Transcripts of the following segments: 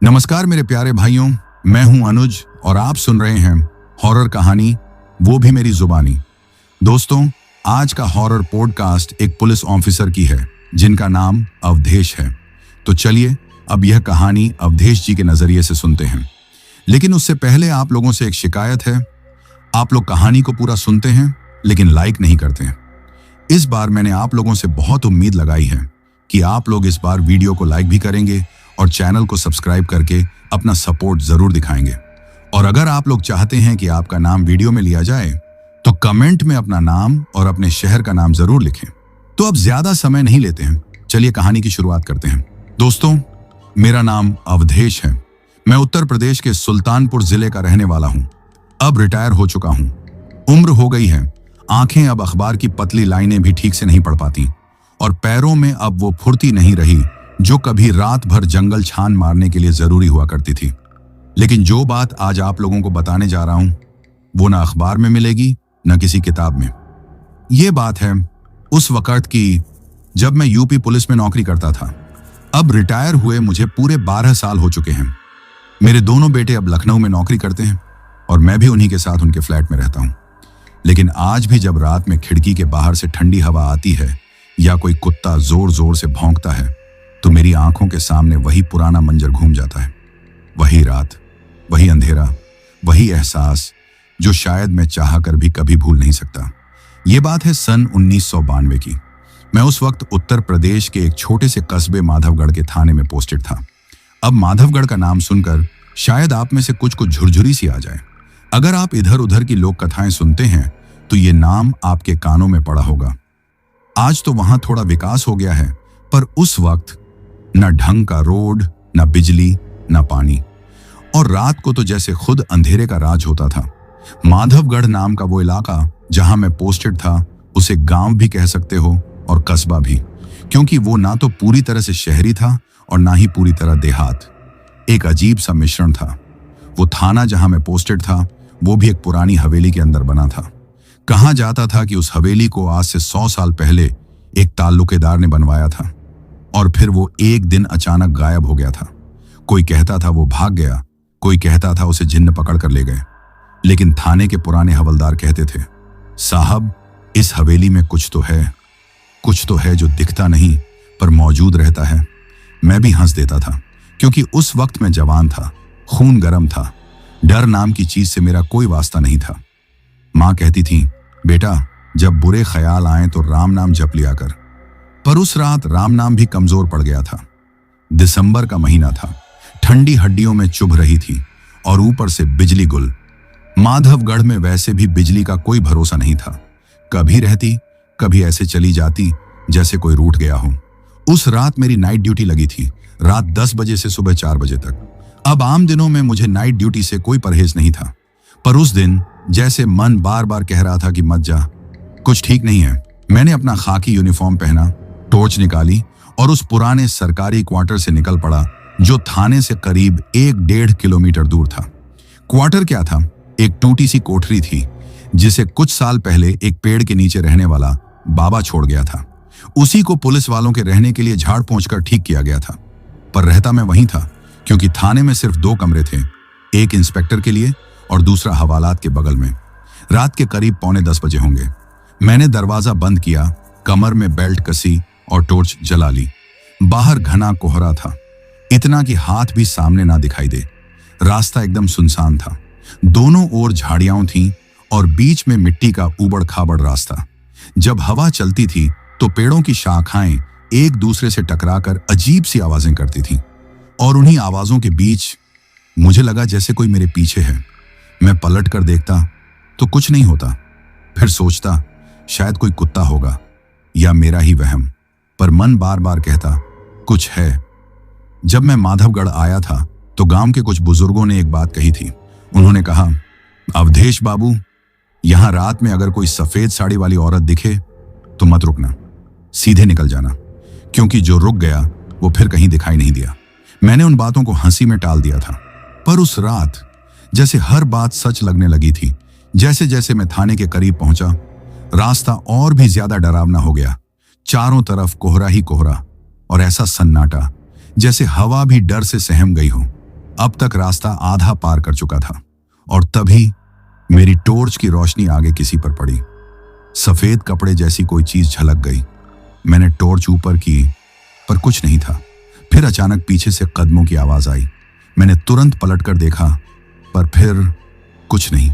नमस्कार मेरे प्यारे भाइयों, मैं हूं अनुज और आप सुन रहे हैं हॉरर कहानी, वो भी मेरी जुबानी। दोस्तों, आज का हॉरर पॉडकास्ट एक पुलिस ऑफिसर की है जिनका नाम अवधेश है। तो चलिए अब यह कहानी अवधेश जी के नजरिए से सुनते हैं। लेकिन उससे पहले आप लोगों से एक शिकायत है। आप लोग कहानी को पूरा सुनते हैं लेकिन लाइक नहीं करते हैं। इस बार मैंने आप लोगों से बहुत उम्मीद लगाई है कि आप लोग इस बार वीडियो को लाइक भी करेंगे और चैनल को सब्सक्राइब करके अपना सपोर्ट जरूर दिखाएंगे। और अगर आप लोग चाहते हैं कि आपका नाम वीडियो में लिया जाए तो कमेंट में अपना नाम और अपने शहर का नाम जरूर लिखें। तो अब ज्यादा समय नहीं लेते हैं, चलिए कहानी की शुरुआत करते हैं। दोस्तों, मेरा नाम अवधेश है। मैं उत्तर प्रदेश के सुल्तानपुर जिले का रहने वाला हूं। अब रिटायर हो चुका हूं। उम्र हो गई है, आंखें अब अखबार की पतली लाइनें भी ठीक से नहीं पढ़ पाती और पैरों में अब वो फुर्ती नहीं रही जो कभी रात भर जंगल छान मारने के लिए जरूरी हुआ करती थी। लेकिन जो बात आज आप लोगों को बताने जा रहा हूं वो ना अखबार में मिलेगी न किसी किताब में। ये बात है उस वक्त की जब मैं यूपी पुलिस में नौकरी करता था। अब रिटायर हुए मुझे पूरे 12 साल हो चुके हैं। मेरे दोनों बेटे अब लखनऊ में नौकरी करते हैं और मैं भी उन्हीं के साथ उनके फ्लैट में रहता हूं। लेकिन आज भी जब रात में खिड़की के बाहर से ठंडी हवा आती है या कोई कुत्ता जोर जोर से भौंकता है तो मेरी आंखों के सामने वही पुराना मंजर घूम जाता है। वही रात, वही अंधेरा, वही एहसास जो शायद मैं चाह कर भी कभी भूल नहीं सकता। ये बात है सन 1992 की। मैं उस वक्त उत्तर प्रदेश के एक छोटे से कस्बे माधवगढ़ के थाने में पोस्टेड था। अब माधवगढ़ का नाम सुनकर शायद आप में से कुछ को झुरझुरी सी आ जाए। अगर आप इधर उधर की लोक कथाएं सुनते हैं तो ये नाम आपके कानों में पड़ा होगा। आज तो वहां थोड़ा विकास हो गया है, पर उस वक्त न ढंग का रोड, न बिजली, न पानी, और रात को तो जैसे खुद अंधेरे का राज होता था। माधवगढ़ नाम का वो इलाका जहां मैं पोस्टेड था उसे गांव भी कह सकते हो और कस्बा भी, क्योंकि वो ना तो पूरी तरह से शहरी था और ना ही पूरी तरह देहात। एक अजीब सा मिश्रण था। वो थाना जहां मैं पोस्टेड था वो भी एक पुरानी हवेली के अंदर बना था। कहा जाता था कि उस हवेली को आज से 100 साल पहले एक ताल्लुकेदार ने बनवाया था और फिर वो एक दिन अचानक गायब हो गया था। कोई कहता था वो भाग गया, कोई कहता था उसे जिन्न पकड़ कर ले गए। लेकिन थाने के पुराने हवलदार कहते थे, साहब इस हवेली में कुछ तो है जो दिखता नहीं पर मौजूद रहता है। मैं भी हंस देता था क्योंकि उस वक्त मैं जवान था, खून गर्म था। डर नाम की चीज से मेरा कोई वास्ता नहीं था। माँ कहती थी, बेटा जब बुरे ख्याल आए तो राम नाम जप लिया कर। पर उस रात राम नाम भी कमजोर पड़ गया था। दिसंबर का महीना था, ठंडी हड्डियों में चुभ रही थी और ऊपर से बिजली गुल। माधवगढ़ में वैसे भी बिजली का कोई भरोसा नहीं था। कभी रहती, कभी ऐसे चली जाती जैसे कोई रूठ गया हो। उस रात मेरी नाइट ड्यूटी लगी थी, रात 10 बजे से सुबह 4 बजे तक। अब आम दिनों में मुझे नाइट ड्यूटी से कोई परहेज नहीं था, पर उस दिन जैसे मन बार बार कह रहा था कि मत जा, कुछ ठीक नहीं है। मैंने अपना खाकी यूनिफॉर्म पहना, टॉर्च निकाली और उस पुराने सरकारी क्वार्टर से निकल पड़ा जो थाने से करीब 1-1.5 किलोमीटर दूर था। क्वार्टर क्या था, एक टूटी सी कोठरी थी जिसे कुछ साल पहले एक पेड़ के नीचे रहने वाला बाबा छोड़ गया था। उसी को पुलिस वालों के रहने के लिए झाड़ पोंछ कर ठीक किया गया था। पर रहता मैं वहीं था क्योंकि थाने में सिर्फ 2 कमरे थे, एक इंस्पेक्टर के लिए और दूसरा हवालात के बगल में। रात के करीब 9:45 बजे होंगे। मैंने दरवाजा बंद किया, कमर में बेल्ट कसी और टॉर्च जला ली। बाहर घना कोहरा था, इतना कि हाथ भी सामने ना दिखाई दे। रास्ता एकदम सुनसान था, दोनों ओर झाड़ियां थीं और बीच में मिट्टी का ऊबड़ खाबड़ रास्ता। जब हवा चलती थी तो पेड़ों की शाखाएं एक दूसरे से टकराकर अजीब सी आवाजें करती थीं और उन्हीं आवाजों के बीच मुझे लगा जैसे कोई मेरे पीछे है। मैं पलट कर देखता तो कुछ नहीं होता। फिर सोचता शायद कोई कुत्ता होगा या मेरा ही वहम, पर मन बार बार कहता कुछ है। जब मैं माधवगढ़ आया था तो गांव के कुछ बुजुर्गों ने एक बात कही थी। उन्होंने कहा, अवधेश बाबू, यहां रात में अगर कोई सफेद साड़ी वाली औरत दिखे तो मत रुकना, सीधे निकल जाना, क्योंकि जो रुक गया वो फिर कहीं दिखाई नहीं दिया। मैंने उन बातों को हंसी में टाल दिया था, पर उस रात जैसे हर बात सच लगने लगी थी। जैसे जैसे मैं थाने के करीब पहुंचा, रास्ता और भी ज्यादा डरावना हो गया। चारों तरफ कोहरा ही कोहरा और ऐसा सन्नाटा जैसे हवा भी डर से सहम गई हो। अब तक रास्ता आधा पार कर चुका था और तभी मेरी टॉर्च की रोशनी आगे किसी पर पड़ी। सफेद कपड़े जैसी कोई चीज झलक गई। मैंने टॉर्च ऊपर की पर कुछ नहीं था। फिर अचानक पीछे से कदमों की आवाज आई। मैंने तुरंत पलटकर देखा पर फिर कुछ नहीं।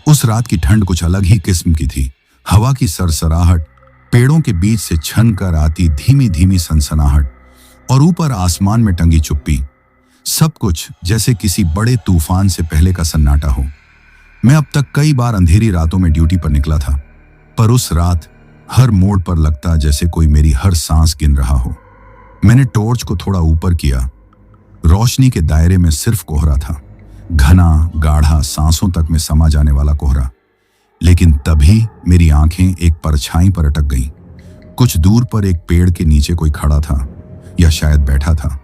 उस रात की ठंड कुछ अलग ही किस्म की थी। हवा की सरसराहट, पेड़ों के बीच से छन कर आती धीमी धीमी सनसनाहट और ऊपर आसमान में टंगी चुप्पी। सब कुछ जैसे किसी बड़े तूफान से पहले का सन्नाटा हो। मैं अब तक कई बार अंधेरी रातों में ड्यूटी पर निकला था, पर उस रात हर मोड़ पर लगता जैसे कोई मेरी हर सांस गिन रहा हो। मैंने टॉर्च को थोड़ा ऊपर किया। रोशनी के दायरे में सिर्फ कोहरा था, घना गाढ़ा, सांसों तक में समा जाने वाला कोहरा। लेकिन तभी मेरी आंखें एक परछाई पर अटक गईं। कुछ दूर पर एक पेड़ के नीचे कोई खड़ा था या शायद बैठा था,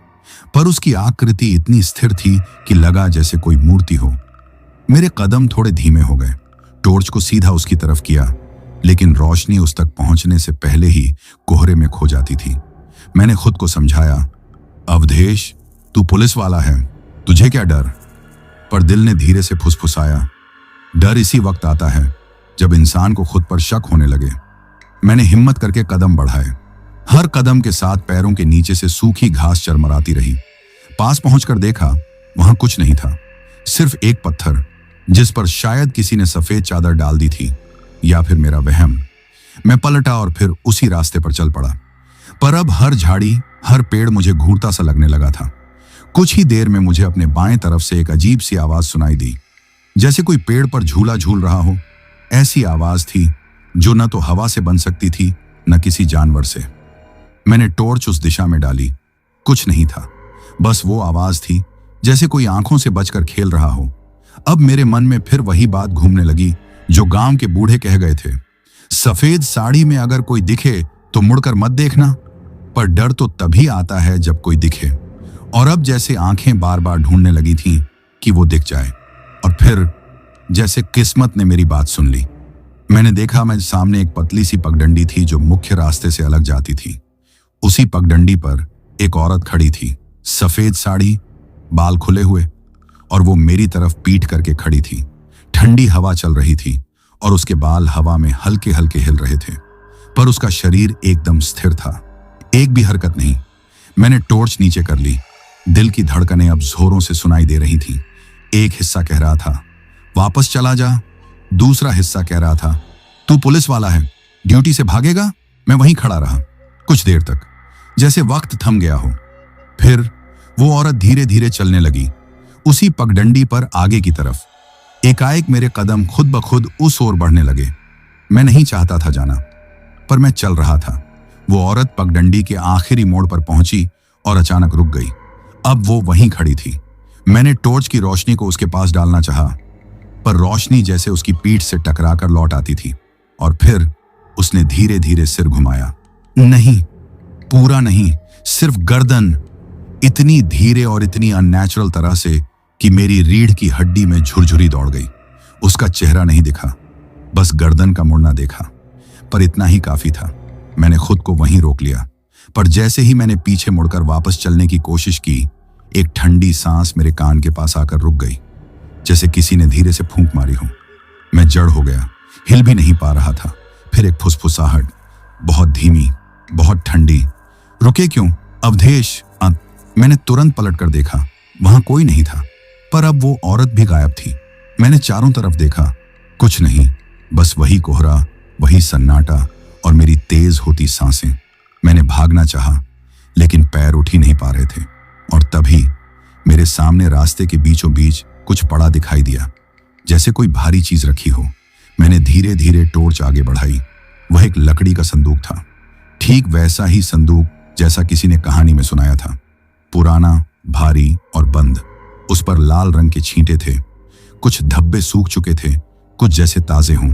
पर उसकी आकृति इतनी स्थिर थी कि लगा जैसे कोई मूर्ति हो। मेरे कदम थोड़े धीमे हो गए। टॉर्च को सीधा उसकी तरफ किया, लेकिन रोशनी उस तक पहुंचने से पहले ही कोहरे में खो जाती थी। मैंने खुद को समझाया, अवधेश, तू पुलिस वाला है, तुझे क्या डर? पर दिल ने धीरे से फुसफुसाया, डर इसी वक्त आता है जब इंसान को खुद पर शक होने लगे। मैंने हिम्मत करके कदम बढ़ाए। हर कदम के साथ पैरों के नीचे से सूखी घास चरमराती रही। पास पहुंचकर देखा, वहां कुछ नहीं था, सिर्फ एक पत्थर जिस पर शायद किसी ने सफेद चादर डाल दी थी, या फिर मेरा वहम। मैं पलटा और फिर उसी रास्ते पर चल पड़ा। पर अब हर झाड़ी, हर पेड़ मुझे घूरता सा लगने लगा था। कुछ ही देर में मुझे अपने बाएं तरफ से एक अजीब सी आवाज सुनाई दी, जैसे कोई पेड़ पर झूला झूल रहा हो। ऐसी आवाज थी जो न तो हवा से बन सकती थी न किसी जानवर से। मैंने टॉर्च उस दिशा में डाली। कुछ नहीं था, बस वो आवाज थी जैसे कोई आंखों से बचकर खेल रहा हो। अब मेरे मन में फिर वही बात घूमने लगी जो गांव के बूढ़े कह गए थे, सफेद साड़ी में अगर कोई दिखे तो मुड़कर मत देखना। पर डर तो तभी आता है जब कोई दिखे, और अब जैसे आंखें बार बार ढूंढने लगी थीं कि वो दिख जाए। और फिर जैसे किस्मत ने मेरी बात सुन ली। मैंने देखा, मैं सामने एक पतली सी पगडंडी थी जो मुख्य रास्ते से अलग जाती थी। उसी पगडंडी पर एक औरत खड़ी थी, सफेद साड़ी, बाल खुले हुए, और वो मेरी तरफ पीठ करके खड़ी थी। ठंडी हवा चल रही थी और उसके बाल हवा में हल्के हल्के हिल रहे थे, पर उसका शरीर एकदम स्थिर था, एक भी हरकत नहीं। मैंने टॉर्च नीचे कर ली। दिल की धड़कनें अब जोरों से सुनाई दे रही थीं। एक हिस्सा कह रहा था, वापस चला जा। दूसरा हिस्सा कह रहा था, तू पुलिस वाला है, ड्यूटी से भागेगा। मैं वहीं खड़ा रहा कुछ देर तक, जैसे वक्त थम गया हो। फिर वो औरत धीरे धीरे चलने लगी, उसी पगडंडी पर आगे की तरफ। एकाएक मेरे कदम खुद ब खुद उस ओर बढ़ने लगे। मैं नहीं चाहता था जाना, पर मैं चल रहा था। वो औरत पगडंडी के आखिरी मोड़ पर पहुंची और अचानक रुक गई। अब वो वहीं खड़ी थी। मैंने टॉर्च की रोशनी को उसके पास डालना चाहा, पर रोशनी जैसे उसकी पीठ से टकराकर लौट आती थी। और फिर उसने धीरे धीरे सिर घुमाया। नहीं, पूरा नहीं, सिर्फ गर्दन, इतनी धीरे और इतनी अननेचुरल तरह से कि मेरी रीढ़ की हड्डी में झुरझुरी दौड़ गई। उसका चेहरा नहीं दिखा, बस गर्दन का मुड़ना देखा, पर इतना ही काफी था। मैंने खुद को वहीं रोक लिया, पर जैसे ही मैंने पीछे मुड़कर वापस चलने की कोशिश की, एक ठंडी सांस मेरे कान के पास आकर रुक गई, जैसे किसी ने धीरे से फूंक मारी हो। मैं जड़ हो गया, हिल भी नहीं पा रहा था। फिर एक फुसफुसाहट, बहुत धीमी, बहुत ठंडी, रुके क्यों अवधेश? मैंने तुरंत पलट कर देखा, वहां कोई नहीं था, पर अब वो औरत भी गायब थी। मैंने चारों तरफ देखा, कुछ नहीं, बस वही कोहरा, वही सन्नाटा और मेरी तेज होती सांसें। मैंने भागना चाहा, लेकिन पैर उठ ही नहीं पा रहे थे। और तभी मेरे सामने रास्ते के बीचों बीच कुछ पड़ा दिखाई दिया, जैसे कोई भारी चीज रखी हो। मैंने धीरे धीरे टॉर्च आगे बढ़ाई। वह एक लकड़ी का संदूक था, ठीक वैसा ही संदूक जैसा किसी ने कहानी में सुनाया था। पुराना, भारी और बंद। उस पर लाल रंग के छींटे थे, कुछ धब्बे सूख चुके थे, कुछ जैसे ताजे हों।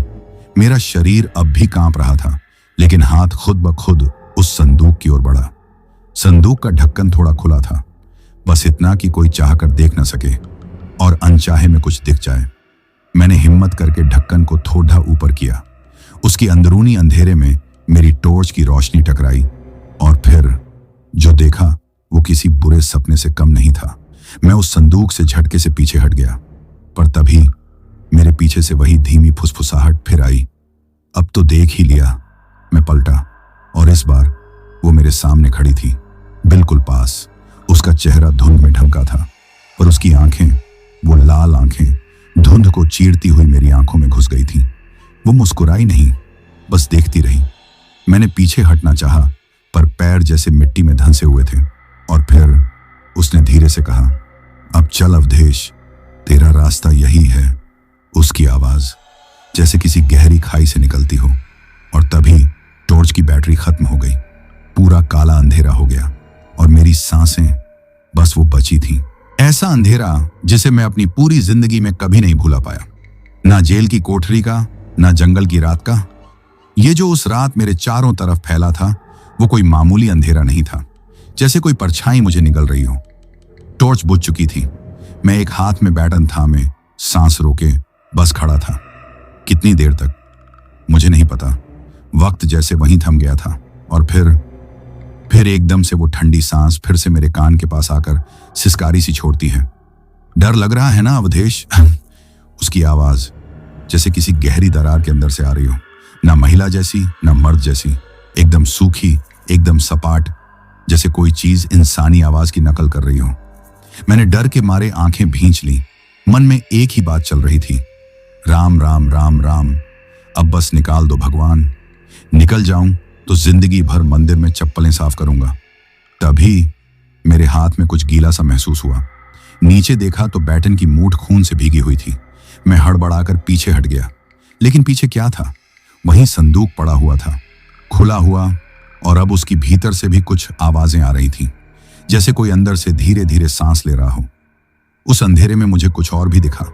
मेरा शरीर अब भी कांप रहा था, लेकिन हाथ खुद ब खुद उस संदूक की ओर बढ़ा। संदूक का ढक्कन थोड़ा खुला था, बस इतना कि कोई चाहकर देख न सके और अनचाहे में कुछ दिख जाए। मैंने हिम्मत करके ढक्कन को थोड़ा ऊपर किया। उसकी अंदरूनी अंधेरे में मेरी टॉर्च की रोशनी टकराई, और फिर जो देखा वो किसी बुरे सपने से कम नहीं था। मैं उस संदूक से झटके से पीछे हट गया, पर तभी मेरे पीछे से वही धीमी फुसफुसाहट फिर आई। अब तो देख ही लिया। मैं पलटा और इस बार वो मेरे सामने खड़ी थी, बिल्कुल पास। उसका चेहरा धुंध में ढंका था, पर उसकी आंखें, वो लाल आंखें, धुंध को चीरती हुई मेरी आंखों में घुस गई थी। वो मुस्कुराई नहीं, बस देखती रही। मैंने पीछे हटना चाहा, पर पैर जैसे मिट्टी में धंसे हुए थे। और फिर उसने धीरे से कहा, अब चल अवधेश, तेरा रास्ता यही है। उसकी आवाज जैसे किसी गहरी खाई से निकलती हो। और तभी टॉर्च की बैटरी खत्म हो गई। पूरा काला अंधेरा हो गया और मेरी सांसें बस वो बची थीं। ऐसा अंधेरा जिसे मैं अपनी पूरी जिंदगी में कभी नहीं भूला पाया। ना जेल की कोठरी का, ना जंगल की रात का। ये जो उस रात मेरे चारों तरफ फैला था, वो कोई मामूली अंधेरा नहीं था, जैसे कोई परछाई मुझे निगल रही हो। टॉर्च बुझ चुकी थी। मैं एक हाथ में बैटन थामे, सांस रोके बस खड़ा था। कितनी देर तक मुझे नहीं पता। वक्त जैसे वहीं थम गया था। और फिर एकदम से वो ठंडी सांस फिर से मेरे कान के पास आकर सिसकारी सी छोड़ती है। डर लग रहा है ना अवधेश? उसकी आवाज जैसे किसी गहरी दरार के अंदर से आ रही हो। ना महिला जैसी, ना मर्द जैसी, एकदम सूखी, एकदम सपाट, जैसे कोई चीज इंसानी आवाज की नकल कर रही हो। मैंने डर के मारे आंखें भींच ली। मन में एक ही बात चल रही थी, राम राम राम राम। अब बस निकाल दो भगवान। निकल जाऊं तो जिंदगी भर मंदिर में चप्पलें साफ करूंगा। तभी मेरे हाथ में कुछ गीला सा महसूस हुआ। नीचे देखा तो बैटन की मूठ खून से भीगी हुई थी। मैं हड़बड़ाकर पीछे हट गया, लेकिन पीछे क्या था? वहीं संदूक पड़ा हुआ था, खुला हुआ, और अब उसकी भीतर से भी कुछ आवाजें आ रही थीं, जैसे कोई अंदर से धीरे धीरे सांस ले रहा हो। उस अंधेरे में मुझे कुछ और भी दिखा।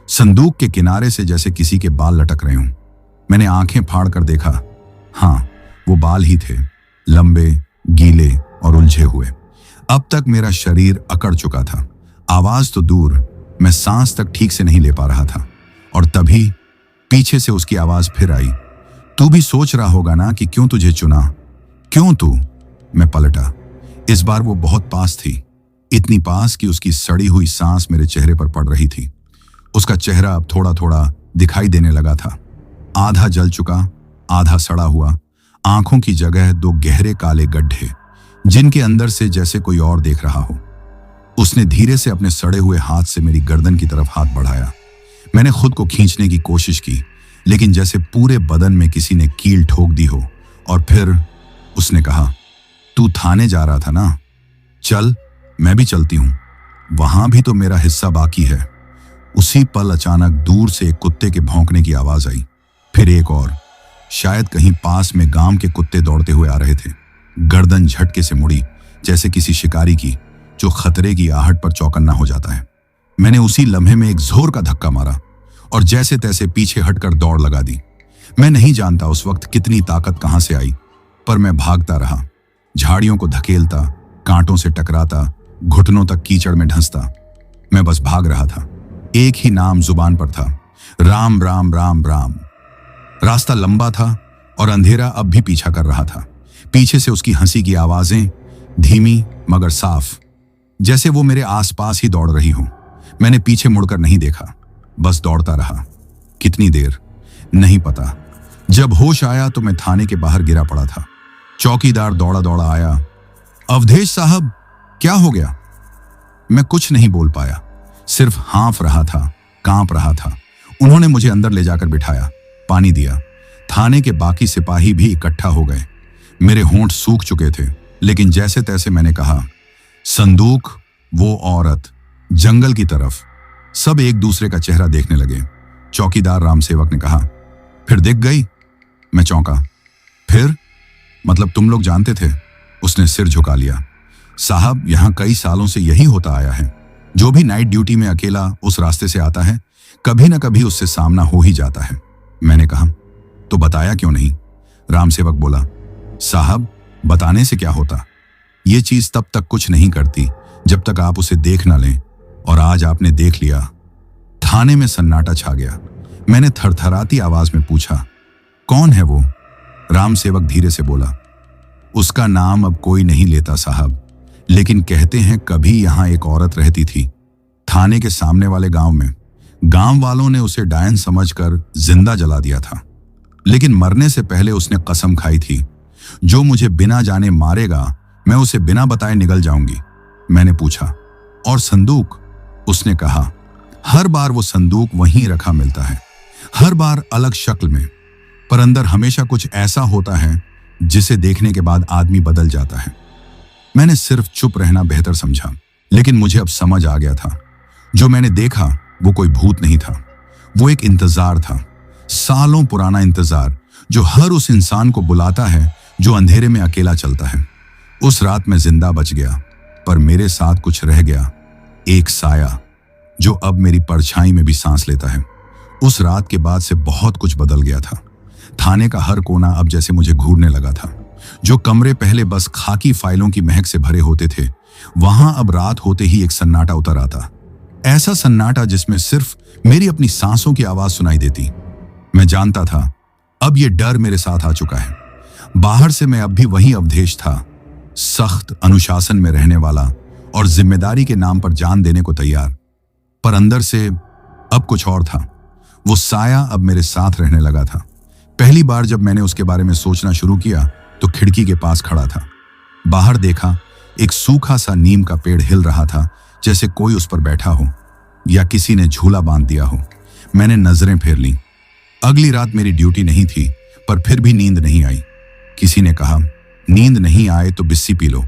संदूक के किनारे से जैसे किसी के बाल लटक रहे हों। मैंने आंखें फाड़ कर देखा। हाँ, वो बाल ही थे, लंबे, गीले और उलझे हुए। अब तक मेरा शरीर अकड़ चुका था। आवाज तो दूर, मैं सांस तक ठीक से नहीं ले पा रहा था। और तभी पीछे से उसकी आवाज फिर आई, तू भी सोच रहा होगा ना कि क्यों तुझे चुना? क्यों तू? मैं पलटा। इस बार वो बहुत पास थी, इतनी पास कि उसकी सड़ी हुई सांस मेरे चेहरे पर पड़ रही थी। उसका चेहरा अब थोड़ा थोड़ा दिखाई देने लगा था, आधा जल चुका, आधा सड़ा हुआ। आंखों की जगह दो गहरे काले गड्ढे, जिनके अंदर से जैसे कोई और देख रहा हो। उसने धीरे से अपने सड़े हुए हाथ से मेरी गर्दन की तरफ हाथ बढ़ाया। मैंने खुद को खींचने की कोशिश की, लेकिन जैसे पूरे बदन में किसी ने कील ठोक दी हो। और फिर उसने कहा, तू थाने जा रहा था ना? चल, मैं भी चलती हूं। वहां भी तो मेरा हिस्सा बाकी है। उसी पल अचानक दूर से एक कुत्ते के भौंकने की आवाज आई, फिर एक और। शायद कहीं पास में गांव के कुत्ते दौड़ते हुए आ रहे थे। गर्दन झटके से मुड़ी, जैसे किसी शिकारी की जो खतरे की आहट पर चौकन्ना हो जाता है। मैंने उसी लम्हे में एक जोर का धक्का मारा और जैसे तैसे पीछे हटकर दौड़ लगा दी। मैं नहीं जानता उस वक्त कितनी ताकत कहां से आई, पर मैं भागता रहा, झाड़ियों को धकेलता, कांटों से टकराता, घुटनों तक कीचड़ में ढंसता। मैं बस भाग रहा था। एक ही नाम जुबान पर था, राम राम राम राम। रास्ता लंबा था और अंधेरा अब भी पीछा कर रहा था। पीछे से उसकी हंसी की आवाजें, धीमी मगर साफ, जैसे वो मेरे आसपास ही दौड़ रही हो। मैंने पीछे मुड़कर नहीं देखा, बस दौड़ता रहा। कितनी देर नहीं पता। जब होश आया तो मैं थाने के बाहर गिरा पड़ा था। चौकीदार दौड़ा दौड़ा आया। अवधेश साहब, क्या हो गया? मैं कुछ नहीं बोल पाया, सिर्फ हाँफ रहा था, कांप रहा था। उन्होंने मुझे अंदर ले जाकर बिठाया, पानी दिया। थाने के बाकी सिपाही भी इकट्ठा हो गए। मेरे होंठ सूख चुके थे, लेकिन जैसे तैसे मैंने कहा, संदूक, वो औरत, जंगल की तरफ। सब एक दूसरे का चेहरा देखने लगे। चौकीदार रामसेवक ने कहा, फिर दिख गई? मैं चौंका। फिर? मतलब तुम लोग जानते थे? उसने सिर झुका लिया। साहब, यहां कई सालों से यही होता आया है। जो भी नाइट ड्यूटी में अकेला उस रास्ते से आता है, कभी ना कभी उससे सामना हो ही जाता है। मैंने कहा, तो बताया क्यों नहीं? रामसेवक बोला, साहब, बताने से क्या होता? ये चीज तब तक कुछ नहीं करती जब तक आप उसे देख ना लें, और आज आपने देख लिया। थाने में सन्नाटा छा गया। मैंने थरथराती आवाज में पूछा, कौन है वो? रामसेवक धीरे से बोला, उसका नाम अब कोई नहीं लेता साहब, लेकिन कहते हैं कभी यहां एक औरत रहती थी, थाने के सामने वाले गांव में। गांव वालों ने उसे डायन समझकर जिंदा जला दिया था, लेकिन मरने से पहले उसने कसम खाई थी, जो मुझे बिना जाने मारेगा मैं उसे बिना बताए निगल जाऊंगी। मैंने पूछा, और संदूक? उसने कहा, हर बार वो संदूक वहीं रखा मिलता है, हर बार अलग शक्ल में, पर अंदर हमेशा कुछ ऐसा होता है जिसे देखने के बाद आदमी बदल जाता है। मैंने सिर्फ चुप रहना बेहतर समझा, लेकिन मुझे अब समझ आ गया था, जो मैंने देखा वो कोई भूत नहीं था, वो एक इंतजार था, सालों पुराना इंतजार, जो हर उस इंसान को बुलाता है जो अंधेरे में अकेला चलता है। उस रात मैं जिंदा बच गया, पर मेरे साथ कुछ रह गया, एक साया, जो अब मेरी परछाई में भी सांस लेता है। उस रात के बाद से बहुत कुछ बदल गया था। थाने का हर कोना अब जैसे मुझे घूरने लगा था। जो कमरे पहले बस खाकी फाइलों की महक से भरे होते थे, वहां अब रात होते ही एक सन्नाटा उतर आता। ऐसा सन्नाटा जिसमें सिर्फ मेरी अपनी सांसों की आवाज सुनाई देती। मैं जानता था अब ये डर मेरे साथ आ चुका है। बाहर से मैं अब भी वही अवधेश था, सख्त अनुशासन में रहने वाला और जिम्मेदारी के नाम पर जान देने को तैयार, पर अंदर से अब कुछ और था। वो साया अब मेरे साथ रहने लगा था। पहली बार जब मैंने उसके बारे में सोचना शुरू किया तो खिड़की के पास खड़ा था। बाहर देखा, एक सूखा सा नीम का पेड़ हिल रहा था, जैसे कोई उस पर बैठा हो या किसी ने झूला बांध दिया हो। मैंने नजरें फेर लीं। अगली रात मेरी ड्यूटी नहीं थी, पर फिर भी नींद नहीं आई। किसी ने कहा, नींद नहीं आए तो बिस्सी पी लो,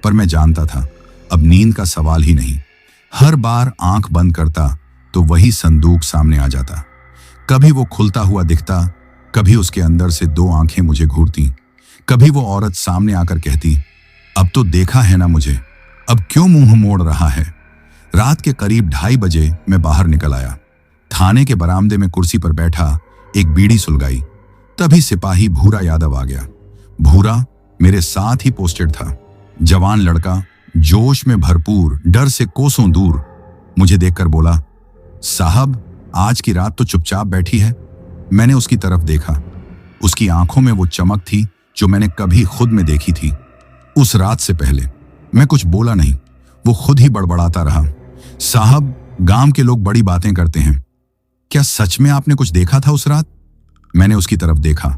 पर मैं जानता था अब नींद का सवाल ही नहीं। हर बार आंख बंद करता तो वही संदूक सामने आ जाता। कभी वो खुलता हुआ दिखता, कभी उसके अंदर से दो आंखें मुझे घूरती, कभी वो औरत सामने आकर कहती, अब तो देखा है ना मुझे, अब क्यों मुंह मोड़ रहा है। रात के करीब 2:30 बजे मैं बाहर निकल आया। थाने के बरामदे में कुर्सी पर बैठा एक बीड़ी सुलगाई। तभी सिपाही भूरा यादव आ गया। भूरा मेरे साथ ही पोस्टेड था। जवान लड़का, जोश में भरपूर, डर से कोसों दूर। मुझे देखकर बोला, साहब आज की रात तो चुपचाप बैठी है। मैंने उसकी तरफ देखा। उसकी आंखों में वो चमक थी जो मैंने कभी खुद में देखी थी। उस रात से पहले मैं कुछ बोला नहीं, वो खुद ही बड़बड़ाता रहा। साहब, गांव के लोग बड़ी बातें करते हैं, क्या सच में आपने कुछ देखा था उस रात? मैंने उसकी तरफ देखा,